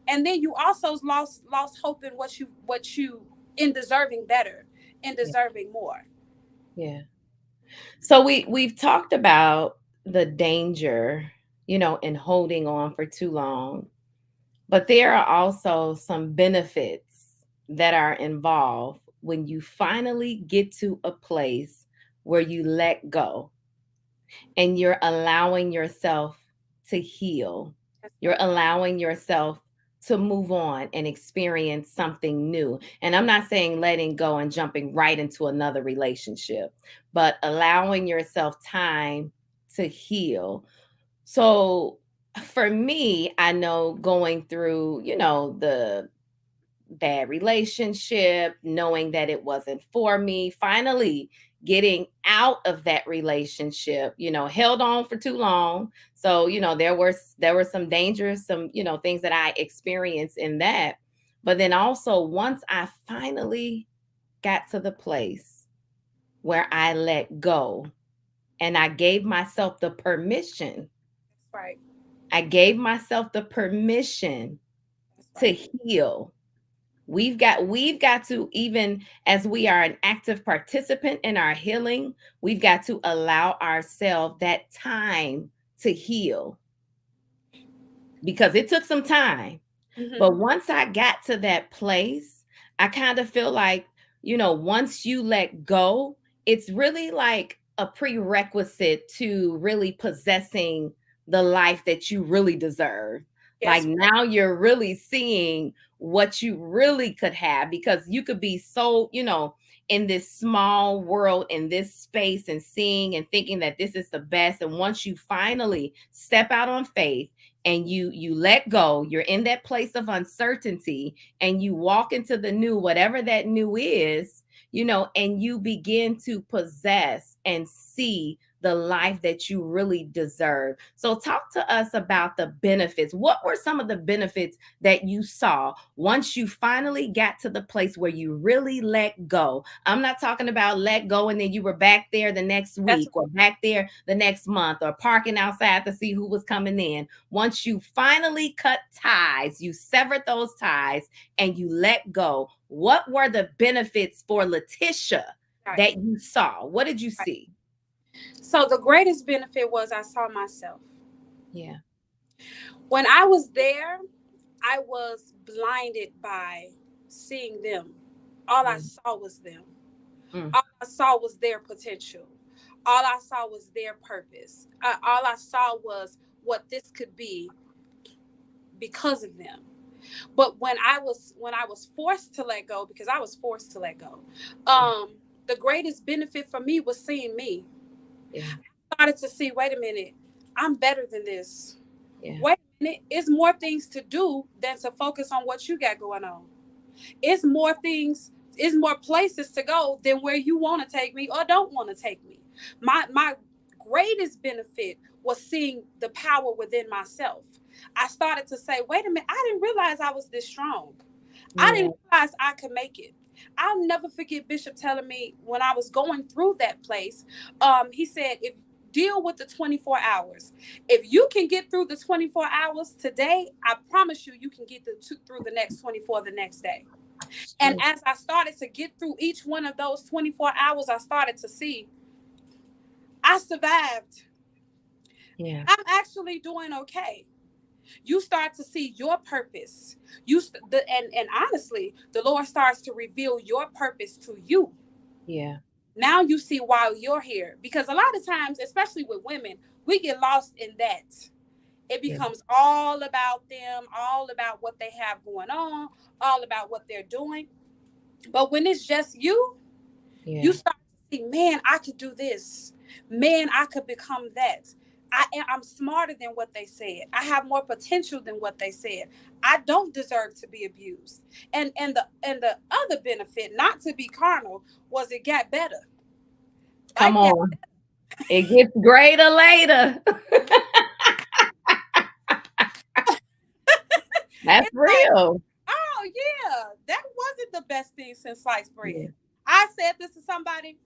And then you also lost hope in what you in deserving better, in Yeah. deserving more. Yeah. So we've talked about the danger, in holding on for too long. But there are also some benefits that are involved when you finally get to a place where you let go and you're allowing yourself to heal. You're allowing yourself to move on and experience something new. And I'm not saying letting go and jumping right into another relationship, but allowing yourself time to heal. So for me, I know going through, the bad relationship, knowing that it wasn't for me, finally getting out of that relationship, held on for too long. So, there were some dangers, some, things that I experienced in that. But then also once I finally got to the place where I let go and I gave myself the permission, That's right. I gave myself the permission That's to right. heal. We've got to, even as we are an active participant in our healing, we've got to allow ourselves that time to heal because it took some time. Mm-hmm. But once I got to that place, I kind of feel like, once you let go, it's really like a prerequisite to really possessing the life that you really deserve. Like Yes. now you're really seeing what you really could have because you could be so, in this small world, in this space, and seeing and thinking that this is the best. And once you finally step out on faith and you let go, you're in that place of uncertainty, and you walk into the new, whatever that new is, and you begin to possess and see the life that you really deserve. So talk to us about the benefits. What were some of the benefits that you saw once you finally got to the place where you really let go? I'm not talking about let go and then you were back there the next That's week or back there the next month or parking outside to see who was coming in. Once you finally cut ties, you severed those ties and you let go, what were the benefits for Letitia right. that you saw? What did you Right. see? So the greatest benefit was I saw myself. Yeah. When I was there, I was blinded by seeing them. All I Mm, saw was them. mm, All I saw was their potential. All I saw was their purpose. All I saw was what this could be because of them. But when I was forced to let go, because I was forced to let go, yeah. the greatest benefit for me was seeing me. Yeah. I started to see, wait a minute, I'm better than this. Yeah. Wait a minute, it's more things to do than to focus on what you got going on. It's more things, it's more places to go than where you want to take me or don't want to take me. My greatest benefit was seeing the power within myself. I started to say, wait a minute, I didn't realize I was this strong. I Yeah. didn't realize I could make it. I'll never forget Bishop telling me when I was going through that place. He said, if deal with the 24 hours. If you can get through the 24 hours today, I promise you, you can get through the next 24 the next day. It's And true. as I started to get through each one of those 24 hours, I started to see I survived. Yeah. I'm actually doing okay. You start to see your purpose. And honestly, the Lord starts to reveal your purpose to you. Yeah. Now you see why you're here. Because a lot of times, especially with women, we get lost in that. It Yeah. becomes all about them, all about what they have going on, all about what they're doing. But when it's just you, you Yeah. start to see, man, I could do this. Man, I could become that. I'm smarter than what they said. I have more potential than what they said. I don't deserve to be abused. And the other benefit, not to be carnal, was it got better. Come Life got on. It gets greater later. That's it's like, real. oh yeah, that wasn't the best thing since sliced bread. Yeah. I said this to somebody.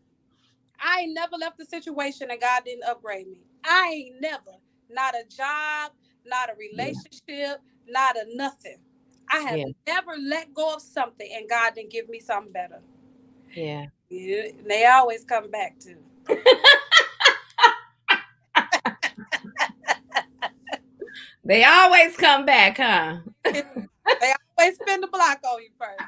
I ain't never left a situation and God didn't upgrade me. I ain't never. Not a job, not a Yeah. relationship, not a nothing. I have Yeah. never let go of something and God didn't give me something better. Yeah. Yeah, they always come back too. They always come back, huh? They always spin the block on you first.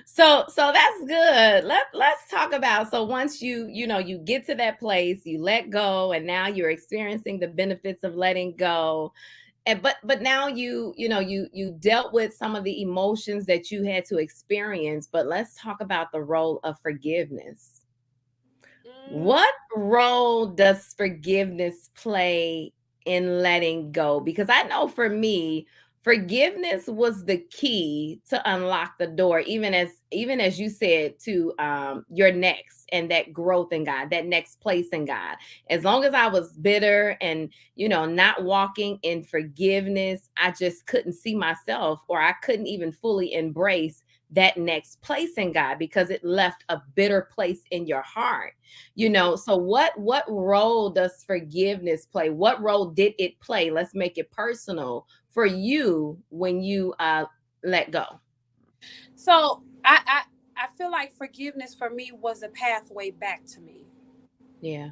So that's good. Let's talk about, so once you get to that place, you let go, and now you're experiencing the benefits of letting go. And but now you dealt with some of the emotions that you had to experience, but let's talk about the role of forgiveness. Mm, What role does forgiveness play in letting go? Because I know for me, forgiveness was the key to unlock the door, even as you said, to your next and that growth in God, that next place in God. As long as I was bitter and not walking in forgiveness, I just couldn't see myself, or I couldn't even fully embrace that next place in God, because it left a bitter place in your heart. So what role does forgiveness play? What role did it play? Let's make it personal for you when you let go. so I feel like forgiveness for me was a pathway back to me. Yeah.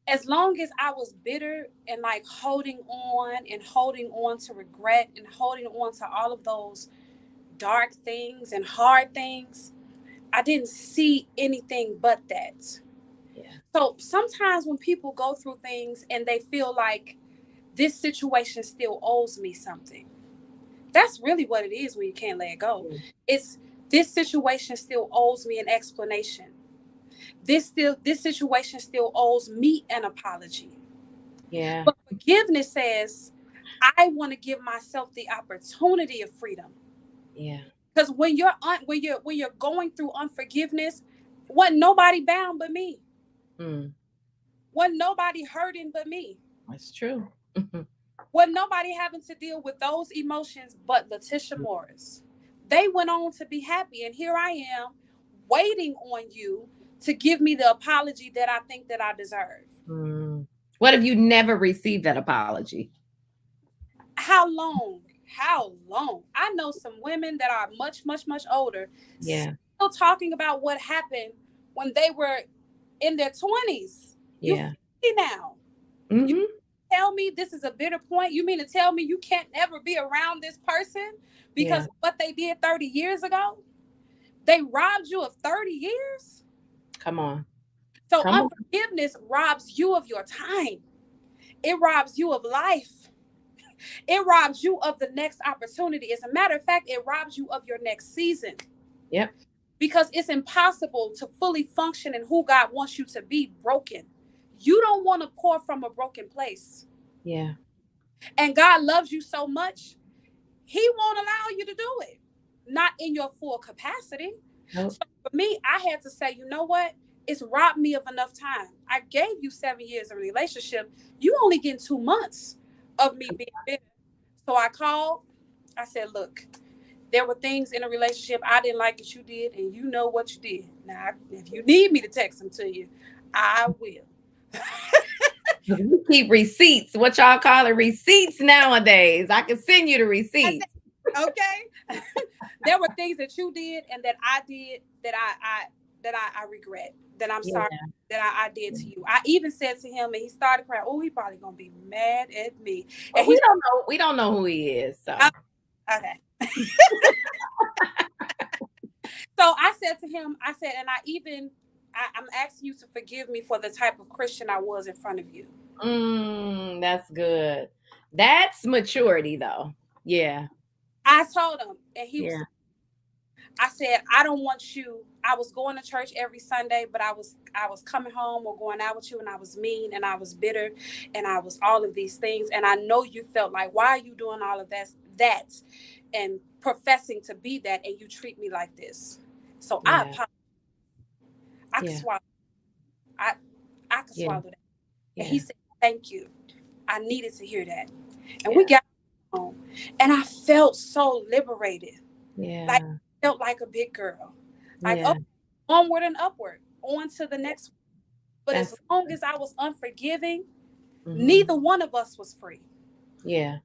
As long as I was bitter and like holding on to regret and holding on to all of those dark things and hard things, I didn't see anything but that. Yeah. So sometimes when people go through things and they feel like this situation still owes me something, that's really what it is when you can't let go. Yeah. It's This situation still owes me an explanation. This situation still owes me an apology. Yeah. But forgiveness says, I want to give myself the opportunity of freedom. Yeah. Because when you're going through unforgiveness, wasn't nobody bound but me. Mm, Wasn't nobody hurting but me. that's true. Wasn't nobody having to deal with those emotions but Letitia Morris. They went on to be happy, and here I am waiting on you to give me the apology that I think that I deserve. Mm. What if you never received that apology? How long? How long? I know some women that are much, much, much older Yeah. still talking about what happened when they were in their 20s. You Yeah. 50 now. You Mm-hmm. tell me this is a bitter point? You mean to tell me you can't ever be around this person because Yeah. of what they did 30 years ago? They robbed you of 30 years? Come on. So Come on. unforgiveness robs you of your time. It robs you of life. It robs you of the next opportunity. As a matter of fact, it robs you of your next season. Yep. Because it's impossible to fully function in who God wants you to be broken. You don't want to pour from a broken place. Yeah. And God loves you so much, He won't allow you to do it. Not in your full capacity. So Nope. for me, I had to say, you know what? It's robbed me of enough time. I gave you 7 years of relationship. You only get 2 months of me being bitter. So I called. I said, look, there were things in a relationship I didn't like that you did, and you know what you did. Now, if you need me to text them to you, I will. We keep receipts. What y'all call it? Receipts nowadays. I can send you the receipts. Okay. There were things that you did and that I did that I regret, that I'm Yeah. sorry that I did to you. I even said to him, and he started crying, oh, he probably gonna be mad at me. But And he's we don't know who he is. So okay. So I said to him, I said, and I'm asking you to forgive me for the type of Christian I was in front of you. That's good. That's maturity though. Yeah. I told him, and he was Yeah. I said, I don't want you. I was going to church every Sunday, but I was coming home or going out with you, and I was mean and I was bitter and I was all of these things. And I know you felt like, why are you doing all of that and professing to be that, and you treat me like this. So I Yeah. apologize. I could Yeah. swallow. I could Yeah. swallow that. And Yeah. he said, thank you. I needed to hear that. And Yeah. we got home, and I felt so liberated. Yeah. Like, felt like a big girl. Like, Yeah. oh, onward and upward, on to the next one. But That's as long as I was unforgiving, mhm. neither one of us was free. Yeah.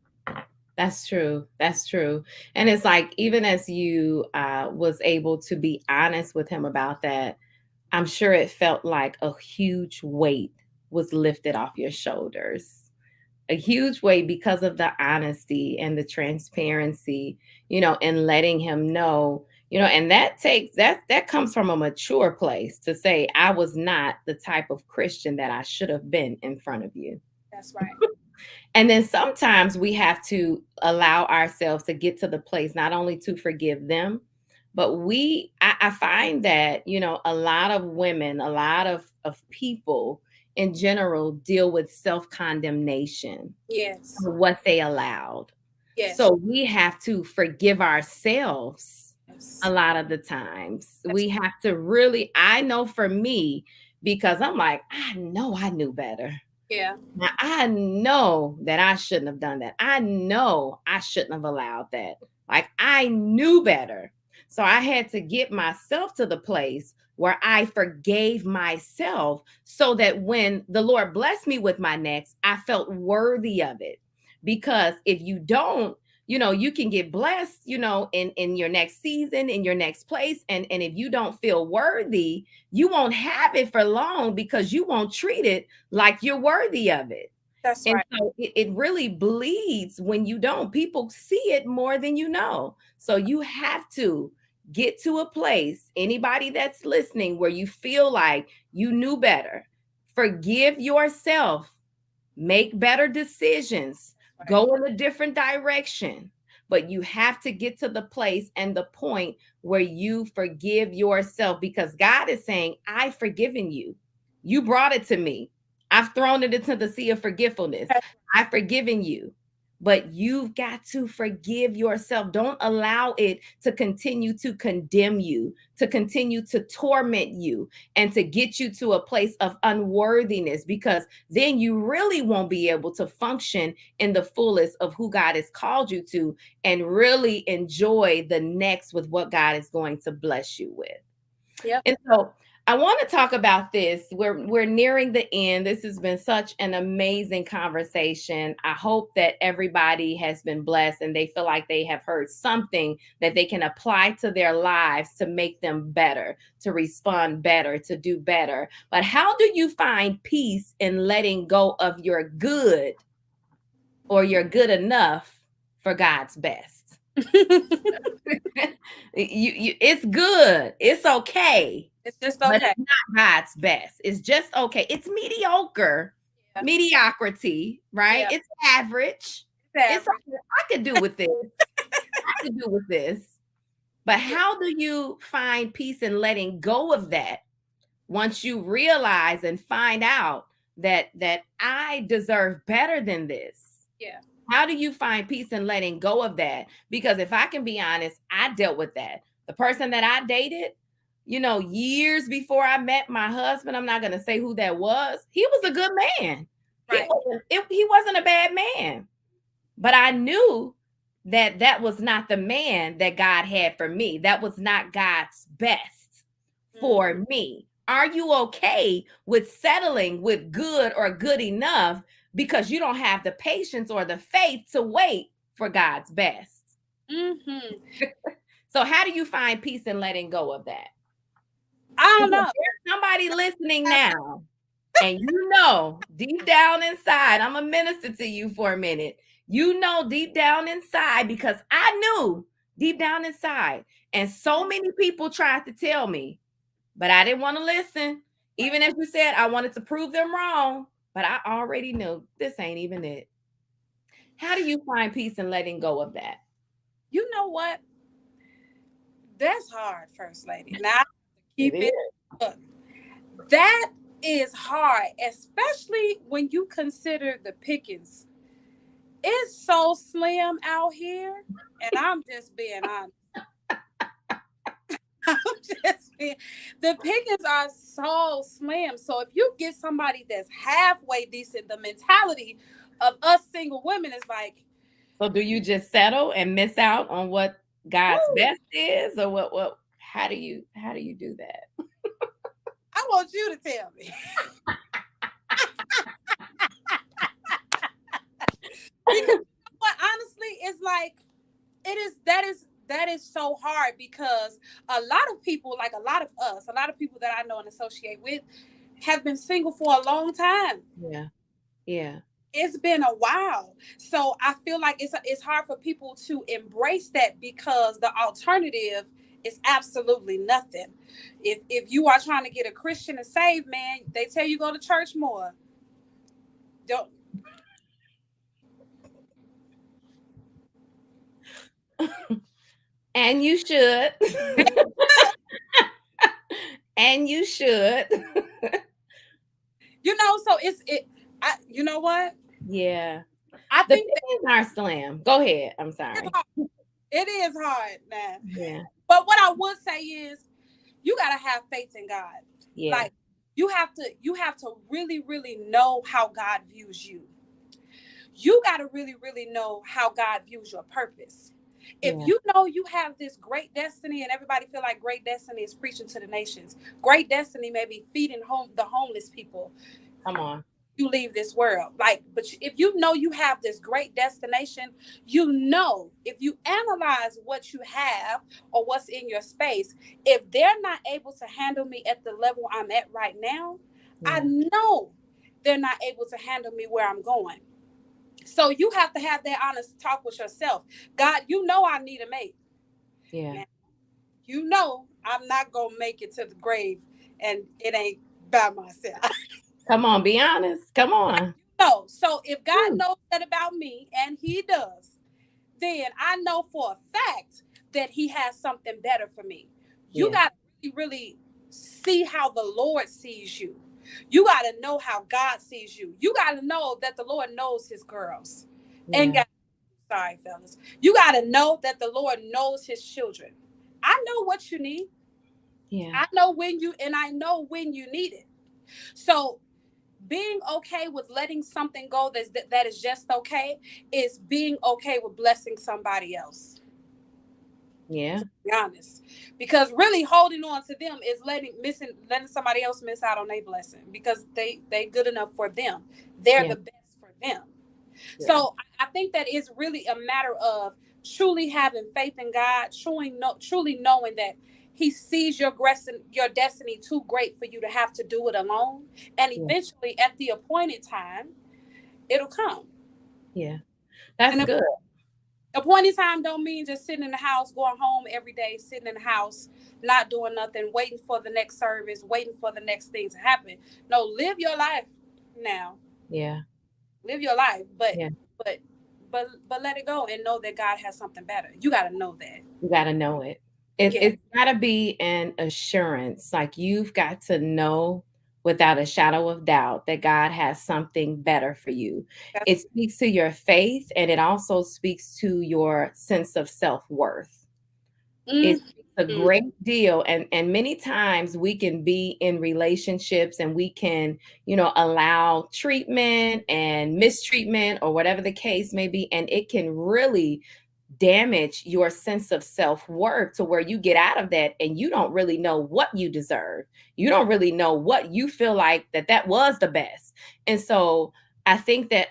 That's true. That's true. And it's like, even as you was able to be honest with him about that, I'm sure it felt like a huge weight was lifted off your shoulders. A huge weight because of the honesty and the transparency, and letting him know, and that comes from a mature place to say, I was not the type of Christian that I should have been in front of you. That's right. And then sometimes we have to allow ourselves to get to the place not only to forgive them, but I find that, a lot of women, a lot of people in general deal with self-condemnation Yes. for what they allowed. Yes. So we have to forgive ourselves Yes. a lot of the times. We have to really, I know for me, because I'm like, I know I knew better. Yeah. Now, I know that I shouldn't have done that. I know I shouldn't have allowed that. Like, I knew better. So I had to get myself to the place where I forgave myself so that when the Lord blessed me with my next, I felt worthy of it. Because if you don't, you can get blessed, in your next season, in your next place. And if you don't feel worthy, you won't have it for long because you won't treat it like you're worthy of it. That's And right. so it really bleeds when you don't. People see it more than you know. So you have to get to a place, anybody that's listening, where you feel like you knew better. Forgive yourself, make better decisions, Right. go in a different direction. but you have to get to the place and the point where you forgive yourself, because God is saying, I've forgiven you. You brought it to me. I've thrown it into the sea of forgetfulness. I've forgiven you. But you've got to forgive yourself. Don't allow it to continue to condemn you, to continue to torment you, and to get you to a place of unworthiness, because then you really won't be able to function in the fullest of who God has called you to and really enjoy the next with what God is going to bless you with. Yep. And so I want to talk about this. We're nearing the end. This has been such an amazing conversation. I hope that everybody has been blessed and they feel like they have heard something that they can apply to their lives to make them better, to respond better, to do better. But how do you find peace in letting go of your good or your good enough for God's best? It's good. It's okay. It's just But okay. it's not God's best. It's just okay. It's mediocre. Yeah. Mediocrity, right? Yeah. It's average. It's Average. okay. I could do with this. I could do with this. But how do you find peace in letting go of that once you realize and find out that I deserve better than this? Yeah. How do you find peace in letting go of that? Because if I can be honest, I dealt with that. The person that I dated, years before I met my husband, I'm not going to say who that was. He was a good man. Right. He wasn't a bad man. But I knew that that was not the man that God had for me. That was not God's best for me. Are you okay with settling with good or good enough because you don't have the patience or the faith to wait for God's best? Mm-hmm. So how do you find peace in letting go of that? I don't know. There's somebody listening now, and deep down inside, I'm a minister to you for a minute. Deep down inside, because I knew deep down inside, and so many people tried to tell me, but I didn't want to listen. Even as you said, I wanted to prove them wrong, but I already knew this ain't even it. How do you find peace in letting go of that? You know what? That's hard, First Lady. Now, keep it up. That is hard, especially when you consider the pickings. It's so slim out here, and I'm just being honest. The pickings are so slim. So if you get somebody that's halfway decent, the mentality of us single women is like. So do you just settle and miss out on what God's best is, or what? How do you do that? I want you to tell me. Because honestly, it's like that is so hard, because a lot of people, like a lot of us, a lot of people that I know and associate with, have been single for a long time. Yeah. It's been a while. So I feel like it's hard for people to embrace that, because the alternative is absolutely nothing. If you are trying to get a Christian and saved, man, they tell you go to church more. Don't. And you should. And you should. So you know what? Yeah. I think things are slim. Go ahead. I'm sorry. It is hard, man. Yeah. But what I would say is, you gotta have faith in God. Yeah. Like you have to really, really know how God views you. You gotta really, really know how God views your purpose. If you know you have this great destiny, and everybody feel like great destiny is preaching to the nations, great destiny may be feeding the homeless people. Come on. You leave this world. But if you know you have this great destination, if you analyze what you have or what's in your space, if they're not able to handle me at the level I'm at right now, I know they're not able to handle me where I'm going. So you have to have that honest talk with yourself. God, I need a mate. Yeah. Man, I'm not going to make it to the grave, and it ain't by myself. Come on, be honest. Come on. So if God knows that about me, and he does, then I know for a fact that he has something better for me. You Yeah. got to really see how the Lord sees you. You got to know how God sees you. You got to know that the Lord knows his girls. And Yeah. sorry, fellas. You got to know that the Lord knows his children. I know what you need. Yeah. I know I know when you need it. So being okay with letting something go that is just okay is being okay with blessing somebody else. Yeah. To be honest, because really holding on to them is letting somebody else miss out on their blessing because they good enough for them. They're Yeah. the best for them. Yeah. So I think that it's really a matter of truly having faith in God, truly knowing that he sees your destiny too great for you to have to do it alone. And Yeah. eventually at the appointed time, it'll come. Yeah. That's And good. appointed time don't mean just sitting in the house, going home every day, sitting in the house, not doing nothing, waiting for the next service, waiting for the next thing to happen. No, live your life now. Yeah. Live your life, Yeah. but but let it go and know that God has something better. You got to know that. You got to know it. It Yeah, it's got to be an assurance. Like you've got to know without a shadow of doubt that God has something better for you. It that's speaks to your faith and it also speaks to your sense of self-worth. mm, It's a mm, great deal, and many times we can be in relationships and we can, allow treatment and mistreatment or whatever the case may be, and it can really damage your sense of self-worth to where you get out of that and you don't really know what you deserve. You don't really know what you feel like that was the best. And so I think that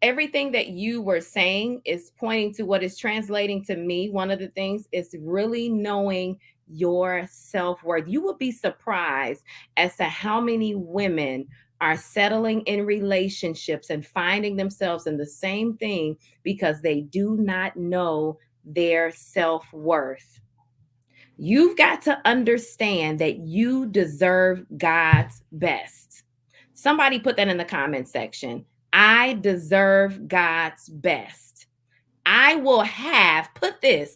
everything that you were saying is pointing to what is translating to me. One of the things is really knowing your self-worth. You would be surprised as to how many women are settling in relationships and finding themselves in the same thing because they do not know their self-worth. You've got to understand that you deserve God's best. Somebody put that in the comment section. I deserve God's best. I will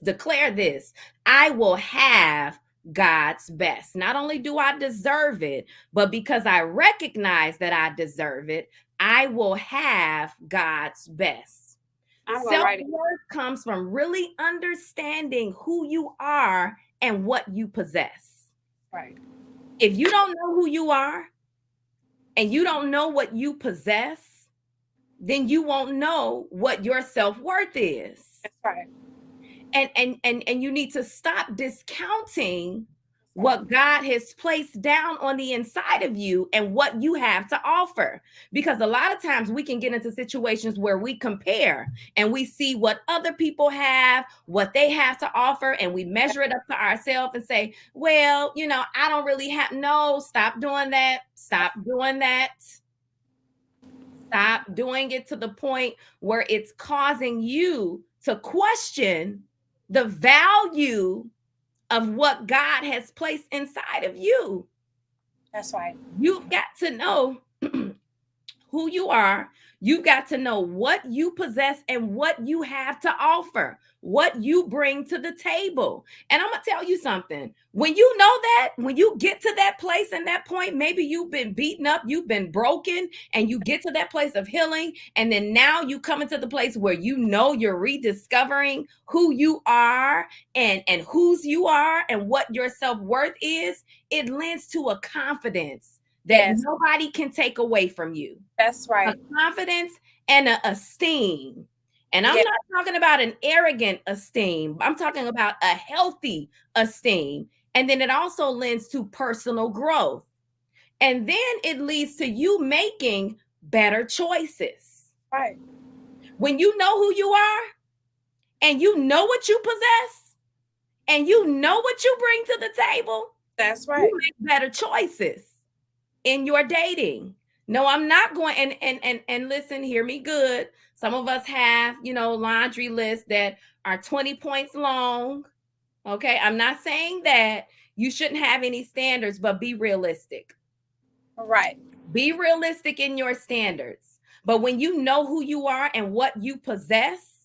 declare this, I will have God's best. Not only do I deserve it, but because I recognize that I deserve it, I will have God's best. I'm gonna Self write it. worth comes from really understanding who you are and what you possess. Right. If you don't know who you are and you don't know what you possess, then you won't know what your self-worth is. That's right. And you need to stop discounting That's what God has placed down on the inside of you and what you have to offer. Because a lot of times we can get into situations where we compare and we see what other people have, what they have to offer, and we measure it up to ourselves and say, well, I don't really have. No, stop doing that. Stop doing that. Stop doing it to the point where it's causing you to question the value of what God has placed inside of you. That's right. You've got to know who you are. You've got to know what you possess and what you have to offer, what you bring to the table. And I'm going to tell you something. When you know that, when you get to that place and that point, maybe you've been beaten up, you've been broken, and you get to that place of healing. And then now you come into the place where you know you're rediscovering who you are and whose you are and what your self-worth is. It lends to a confidence that Yes. nobody can take away from you. That's A right. confidence and an esteem. And I'm Yeah. not talking about an arrogant esteem. I'm talking about a healthy esteem. And then it also lends to personal growth. And then it leads to you making better choices. Right. When you know who you are and you know what you possess and you know what you bring to the table, That's you right. make better choices in your dating. No, I'm not going and listen, hear me good. Some of us have, laundry lists that are 20 points long. Okay. I'm not saying that you shouldn't have any standards, but be realistic. Right. Be realistic in your standards. But when you know who you are and what you possess,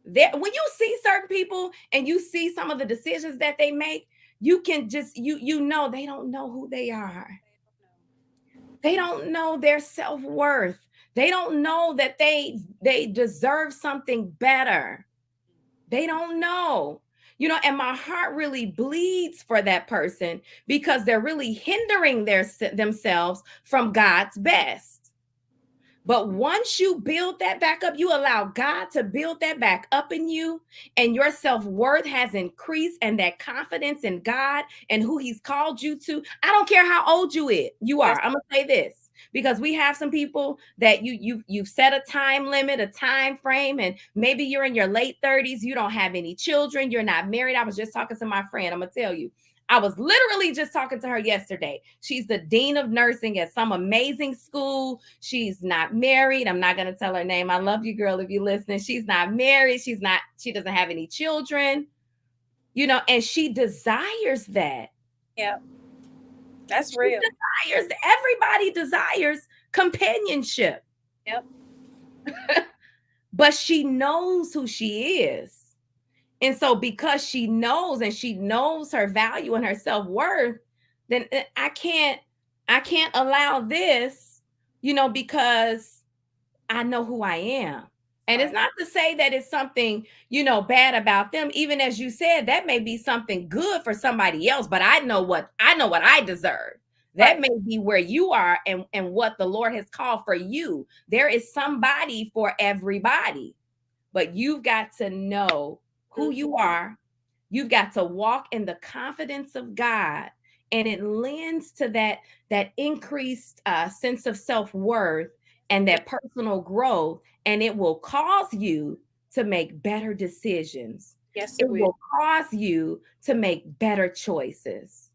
When you see certain people and you see some of the decisions that they make, you can just you know they don't know who they are. They don't know their self-worth. They don't know that they deserve something better. They don't know. And my heart really bleeds for that person because they're really hindering themselves from God's best. But once you build that back up, you allow God to build that back up in you, and your self-worth has increased, and that confidence in God and who He's called you to. I don't care how old you are. I'm gonna say this because we have some people that you've set a time limit, a time frame, and maybe you're in your late 30s, you don't have any children, you're not married. I was just talking to my friend. I'm gonna tell you. I was literally just talking to her yesterday. She's the dean of nursing at some amazing school. She's not married. I'm not going to tell her name. I love you, girl, if you're listening. She's not married. She doesn't have any children, and she desires that. Yeah. That's real. Everybody desires companionship. Yep. But she knows who she is. And so because she knows her value and her self-worth, then I can't allow this, because I know who I am. And it's not to say that it's something, bad about them. Even as you said, that may be something good for somebody else, but I know what I deserve. That may be where you are and what the Lord has called for you. There is somebody for everybody, but you've got to know who you are. You've got to walk in the confidence of God, and it lends to that increased sense of self-worth and that personal growth, and it will cause you to make better decisions. Yes, it will cause you to make better choices.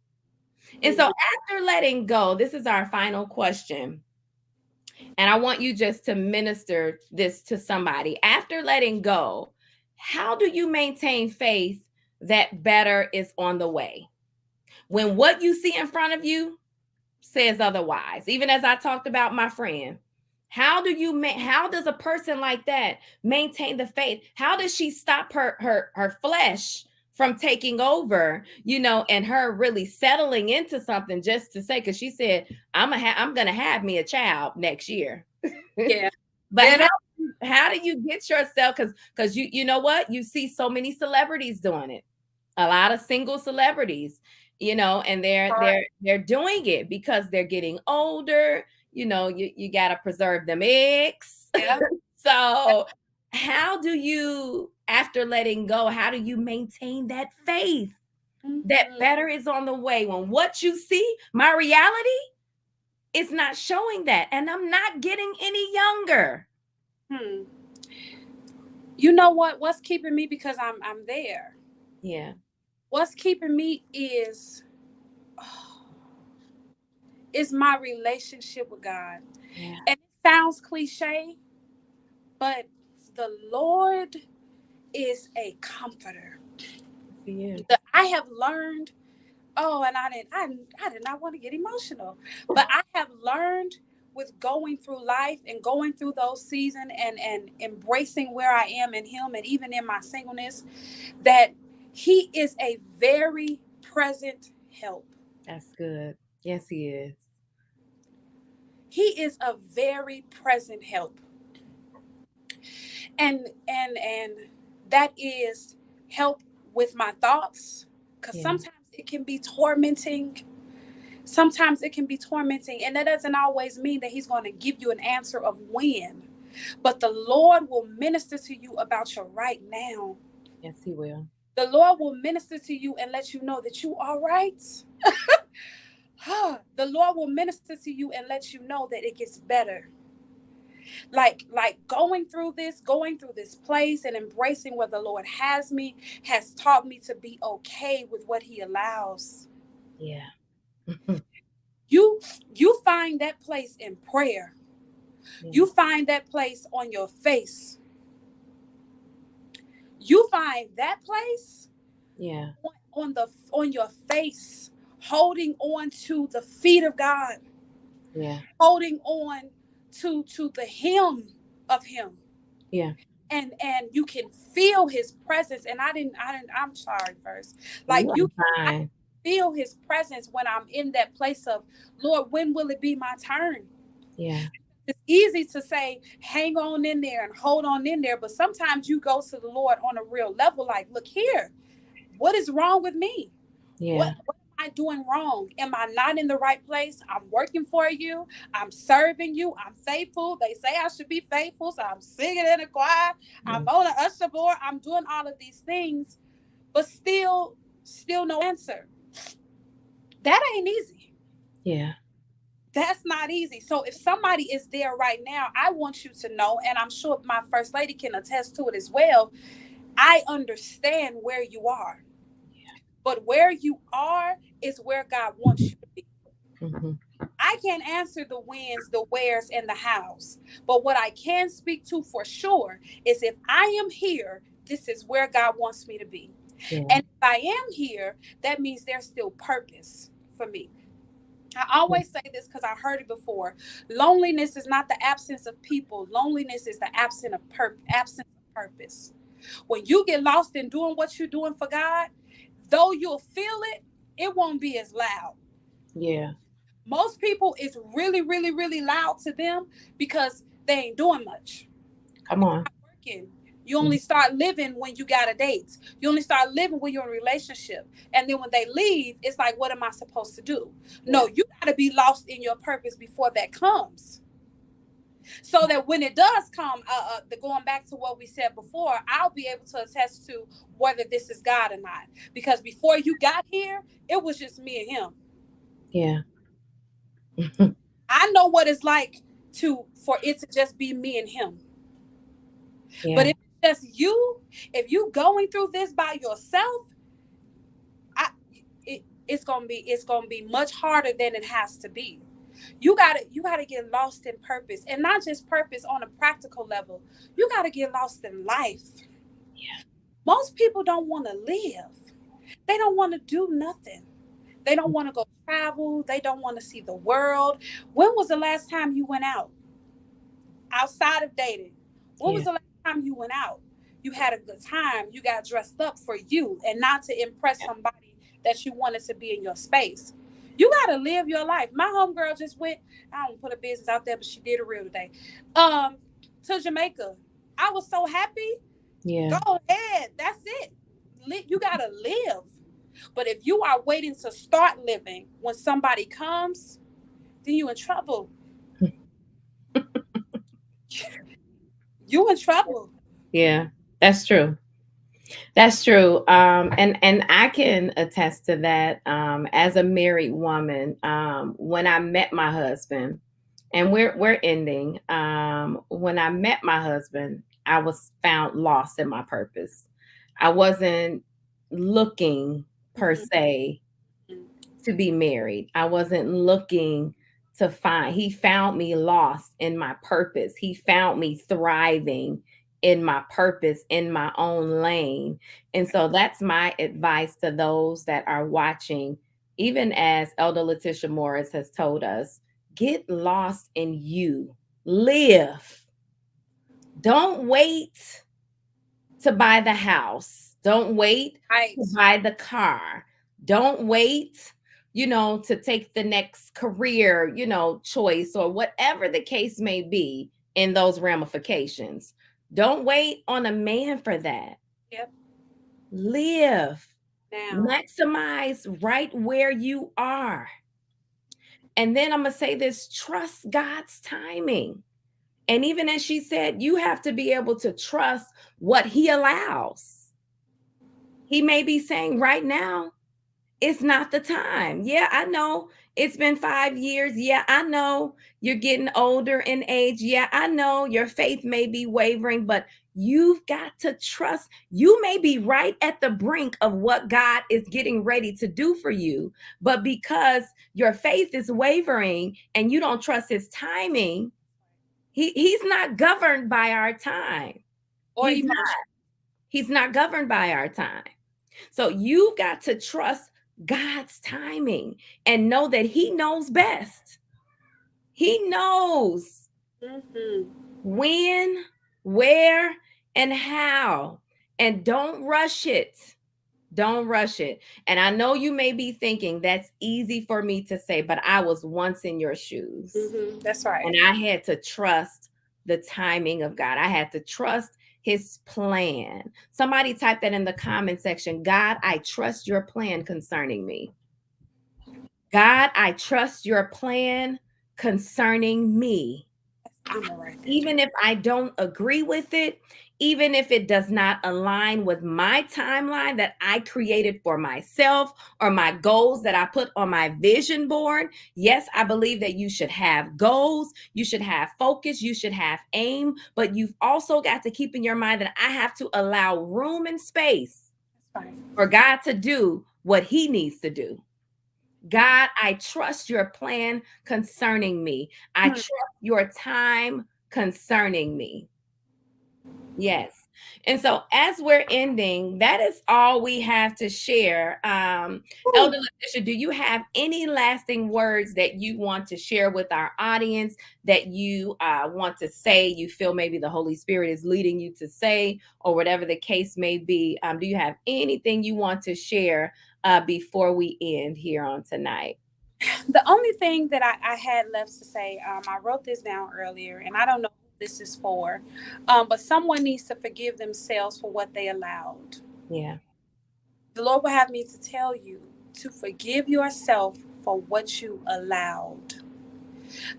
And so after letting go, this is our final question. And I want you just to minister this to somebody. After letting go, how do you maintain faith that better is on the way when what you see in front of you says otherwise? Even as I talked about my friend, how does a person like that maintain the faith? How does she stop her flesh from taking over, and her really settling into something just to say, because she said, I'm gonna have me a child next year. Yeah. But how do you get yourself, because you know what, you see so many celebrities doing it, a lot of single celebrities, and they're doing it because they're getting older. You got to preserve them eggs. Yeah. So how do you, after letting go, how do you maintain that faith that better is on the way when what you see, my reality, is not showing that, and I'm not getting any younger? You know what's keeping me, because I'm there. Yeah. What's keeping me is my relationship with God. Yeah. And it sounds cliche, but the Lord is a comforter. Yeah. I have learned, and I did not want to get emotional, but I have learned with going through life and going through those seasons and embracing where I am in Him, and even in my singleness, that He is a very present help. That's good. Yes, He is. He is a very present help. And that is help with my thoughts, because sometimes it can be tormenting. Sometimes it can be tormenting, and that doesn't always mean that He's going to give you an answer of when, but the Lord will minister to you about your right now. Yes, He will. The Lord will minister to you and let you know that you are right. The Lord will minister to you and let you know that it gets better. Like going through this place and embracing where the Lord has me has taught me to be okay with what He allows. Yeah. You find that place in prayer. Yeah. You find that place on your face. You find that place, yeah, on your face, holding on to the feet of God. Yeah. Holding on to the hem of Him. Yeah. and you can feel his presence. And I'm sorry first. Like You I fine. feel his presence when I'm in that place of, Lord, when will it be my turn? Yeah. It's easy to say, hang on in there and hold on in there. But sometimes you go to the Lord on a real level, like, look here, what is wrong with me? Yeah. What am I doing wrong? Am I not in the right place? I'm working for you. I'm serving you. I'm faithful. They say I should be faithful. So I'm singing in the choir. I'm Yeah. on the usher board. I'm doing all of these things, but still no answer. That ain't easy. Yeah. That's not easy. So if somebody is there right now, I want you to know, and I'm sure my first lady can attest to it as well. I understand where you are, but where you are is where God wants you to be. Mm-hmm. I can't answer the whens, the wheres, and the hows, but what I can speak to for sure is if I am here, this is where God wants me to be. Yeah. And if I am here, that means there's still purpose for me. I always say this because I heard it before. Loneliness is not the absence of people. Loneliness is the absence of purpose. When you get lost in doing what you're doing for God, though you'll feel it, it won't be as loud. Yeah. Most people, it's really, really, really loud to them because they ain't doing much. Come on. Working. You only start living when you got a date. You only start living when you're in a relationship. And then when they leave, it's like, what am I supposed to do? Yeah. No, you got to be lost in your purpose before that comes. So that when it does come, going back to what we said before, I'll be able to attest to whether this is God or not. Because before you got here, it was just me and him. Yeah. I know what it's like for it to just be me and him. But Yeah. if it's just you, if you going through this by yourself, I it's gonna be much harder than it has to be. You gotta get lost in purpose, and not just purpose on a practical level. You gotta get lost in life. Most people don't want to live. They don't want to do nothing. They don't want to go travel. They don't want to see the world. When was the last time you went out outside of dating? When was Yeah. the last time you went out? You had a good time. You got dressed up for you and not to impress somebody that you wanted to be in your space. You got to live your life. My homegirl just went, I don't put a business out there, but she did it real today, um, to Jamaica. I was so happy. Yeah. Go ahead. That's it. You got to live. But if you are waiting to start living when somebody comes, then you in trouble. You in trouble. Yeah. That's true. That's true. And I can attest to that. As a married woman, when I met my husband, and we're ending. When I met my husband, I was found lost in my purpose. I wasn't looking per Mhm. se to be married. I wasn't looking to find. He found me lost in my purpose. He found me thriving in my purpose in my own lane. And so that's my advice to those that are watching, even as Elder Letitia Morris has told us, get lost in you. Live. Don't wait to buy the house. Don't wait Right. to buy the car. Don't wait, to take the next career, choice or whatever the case may be in those ramifications. Don't wait on a man for that. Yep. Live, Now. maximize right where you are. And then I'm going to say this, trust God's timing. And even as she said, you have to be able to trust what he allows. He may be saying right now, it's not the time. Yeah, I know it's been 5 years. Yeah, I know you're getting older in age. Yeah, I know your faith may be wavering, but you've got to trust. You may be right at the brink of what God is getting ready to do for you, but because your faith is wavering and you don't trust his timing, he's not governed by our time. Or He's not. emotion. He's not governed by our time. So you've got to trust God's timing and know that he knows best. He knows Mm-hmm. when, where, and how. And don't rush it. Don't rush it. And I know you may be thinking that's easy for me to say, but I was once in your shoes. That's right. And I had to trust the timing of God. I had to trust his plan. Somebody type that in the comment section. God, I trust your plan concerning me. God, I trust your plan concerning me. Even if I don't agree with it, even if it does not align with my timeline that I created for myself or my goals that I put on my vision board. Yes, I believe that you should have goals, you should have focus, you should have aim, but you've also got to keep in your mind that I have to allow room and space for God to do what he needs to do. God, I trust your plan concerning me. I trust your time concerning me. Yes. And so as we're ending, that is all we have to share. Elder Letitia, do you have any lasting words that you want to share with our audience, that you want to say, you feel maybe the Holy Spirit is leading you to say, or whatever the case may be? Do you have anything you want to share before we end here on tonight? The only thing that I had left to say, I wrote this down earlier, and I don't know who this is for, but someone needs to forgive themselves for what they allowed. Yeah. The Lord will have me to tell you to forgive yourself for what you allowed.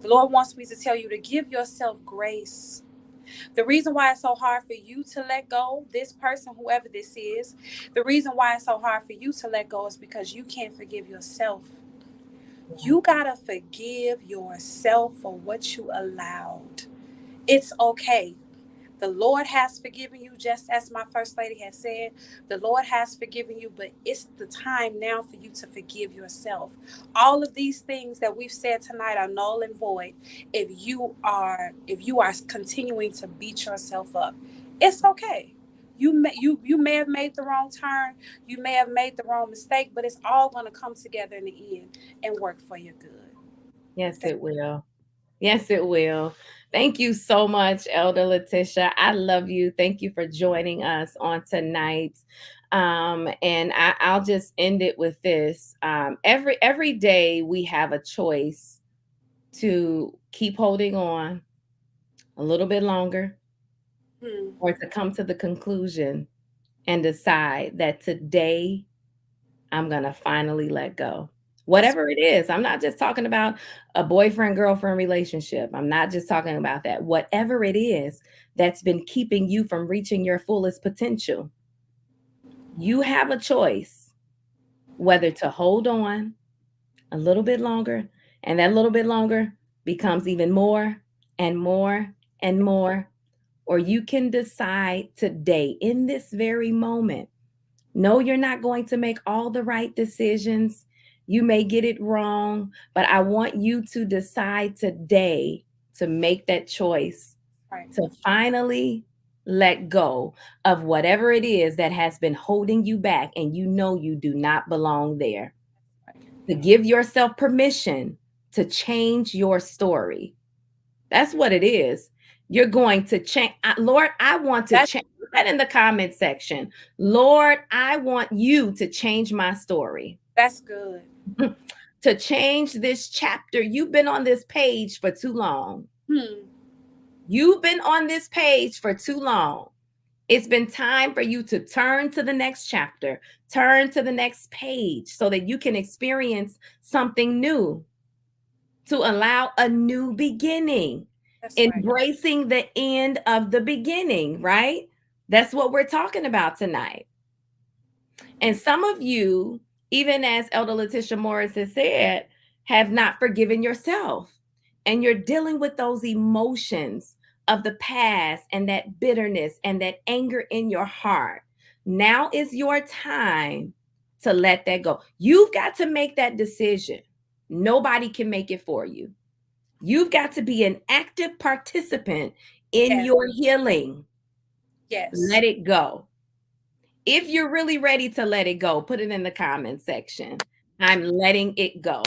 The Lord wants me to tell you to give yourself grace. The reason why it's so hard for you to let go, this person, whoever this is, the reason why it's so hard for you to let go is because you can't forgive yourself. You gotta forgive yourself for what you allowed. It's okay. The Lord has forgiven you, just as my first lady has said. The Lord has forgiven you, but it's the time now for you to forgive yourself. All of these things that we've said tonight are null and void if you are continuing to beat yourself up. It's okay. You may have made the wrong turn, you may have made the wrong mistake, but it's all going to come together in the end and work for your good. Yes, it will. Yes, it will. Thank you so much, Elder Letitia. I love you. Thank you for joining us on tonight. And I'll just end it with this. Every day we have a choice to keep holding on a little bit longer, or to come to the conclusion and decide that today I'm going to finally let go. Whatever it is, I'm not just talking about a boyfriend-girlfriend relationship. I'm not just talking about that. Whatever it is that's been keeping you from reaching your fullest potential, you have a choice whether to hold on a little bit longer, and that little bit longer becomes even more and more and more, or you can decide today in this very moment. No, you're not going to make all the right decisions. You may get it wrong, but I want you to decide today to make that choice, to finally let go of whatever it is that has been holding you back, and you know you do not belong there. To give yourself permission to change your story. That's what it is. You're going to change. Lord, I want to change. Put that in the comment section. Lord, I want you to change my story. That's good. To change this chapter. You've been on this page for too long. You've been on this page for too long. It's been time for you to turn to the next chapter, turn to the next page so that you can experience something new, to allow a new beginning. That's embracing right. The end of the beginning, right? That's what we're talking about tonight. And some of you, even as Elder Letitia Morris has said, have not forgiven yourself. And you're dealing with those emotions of the past and that bitterness and that anger in your heart. Now is your time to let that go. You've got to make that decision. Nobody can make it for you. You've got to be an active participant in your healing. Yes. Let it go. If you're really ready to let it go, put it in the comment section. I'm letting it go.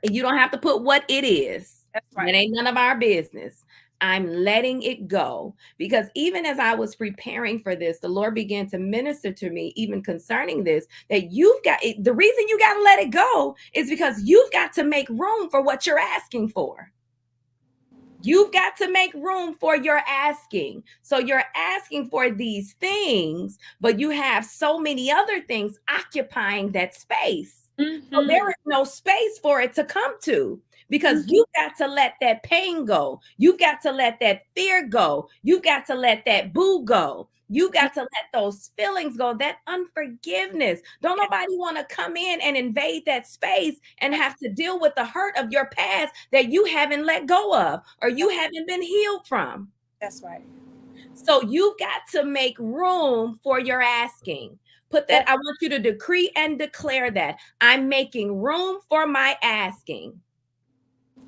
You don't have to put what it is. That's right. That ain't none of our business. I'm letting it go. Because even as I was preparing for this, the Lord began to minister to me, even concerning this, that the reason you got to let it go is because you've got to make room for what you're asking for. You've got to make room for your asking. So you're asking for these things, but you have so many other things occupying that space. So there is no space for it to come to, because you've got to let that pain go. You've got to let that fear go. You've got to let that boo go. You got to let those feelings go, that unforgiveness. Don't nobody want to come in and invade that space and have to deal with the hurt of your past that you haven't let go of or you haven't been healed from. That's right. So you've got to make room for your asking. Put that, I want you to decree and declare that I'm making room for my asking.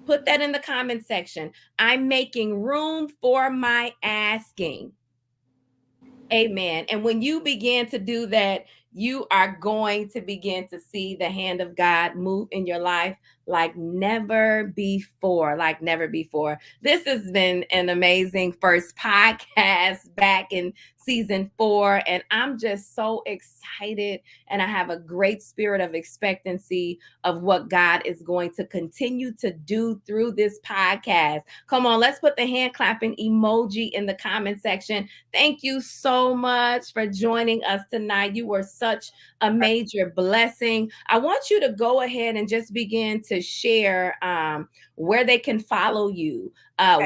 Put that in the comment section. I'm making room for my asking. Amen. And when you begin to do that, you are going to begin to see the hand of God move in your life like never before, like never before. This has been an amazing first podcast back in season 4. And I'm just so excited. And I have a great spirit of expectancy of what God is going to continue to do through this podcast. Come on, let's put the hand clapping emoji in the comment section. Thank you so much for joining us tonight. You were such a major blessing. I want you to go ahead and just begin to share where they can follow you,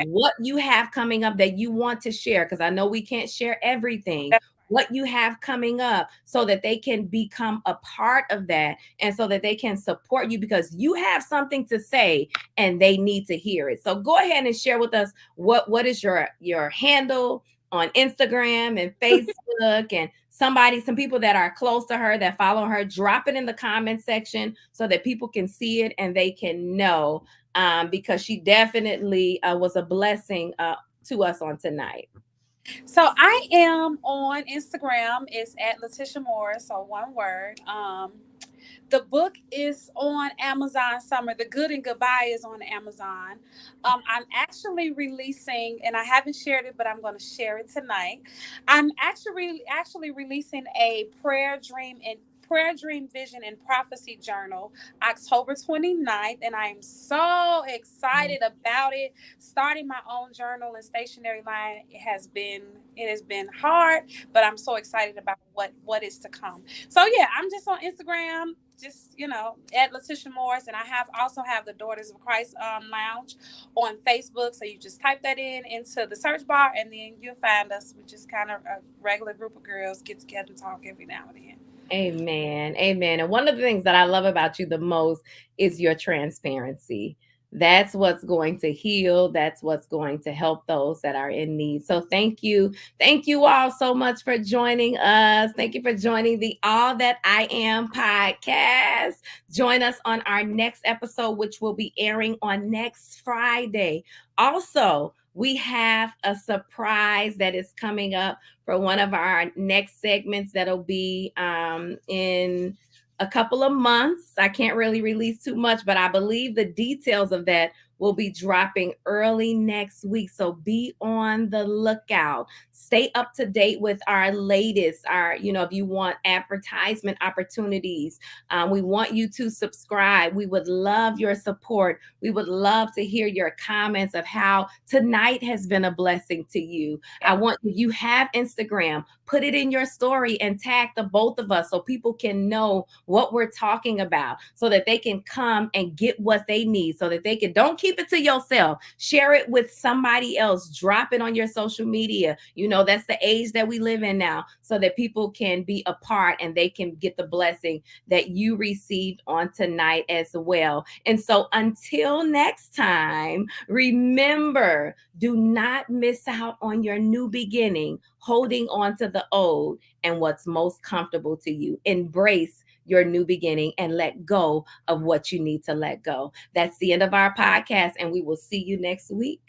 what you have coming up that you want to share, because I know we can't share everything. What you have coming up so that they can become a part of that and so that they can support you, because you have something to say and they need to hear it. So go ahead and share with us what is your handle on Instagram and Facebook, and some people that are close to her that follow her. Drop it in the comment section so that people can see it and they can know, because she definitely was a blessing to us on tonight. So I am on Instagram. It's at Letitia Morris, so one word. The book is on Amazon Summer. The Good and Goodbye is on Amazon. I'm actually releasing, and I haven't shared it, but I'm going to share it tonight. I'm actually releasing a prayer dream, vision, and prophecy journal October 29th, and I am so excited about it. Starting my own journal and stationery line, it has been hard, but I'm so excited about what is to come. So yeah, I'm just on Instagram, just at Letitia Morris, and I also have the Daughters of Christ Lounge on Facebook. So you just type that into the search bar, and then you'll find us. We're just kind of a regular group of girls get together and talk every now and then. Amen. Amen. And one of the things that I love about you the most is your transparency. That's what's going to heal. That's what's going to help those that are in need. So thank you. Thank you all so much for joining us. Thank you for joining the All That I Am podcast. Join us on our next episode, which will be airing on next Friday. Also, we have a surprise that is coming up for one of our next segments that'll be in a couple of months. I can't really release too much, but I believe the details of that will be dropping early next week. So be on the lookout. Stay up to date with our latest, if you want advertisement opportunities, we want you to subscribe. We would love your support. We would love to hear your comments of how tonight has been a blessing to you. I want you have Instagram, put it in your story and tag the both of us so people can know what we're talking about, so that they can come and get what they need, so that they can, don't keep it to yourself, share it with somebody else, drop it on your social media. That's the age that we live in now, so that people can be a part and they can get the blessing that you received on tonight as well. And so until next time, remember, do not miss out on your new beginning, holding on to the old and what's most comfortable to you. Embrace your new beginning and let go of what you need to let go. That's the end of our podcast, and we will see you next week.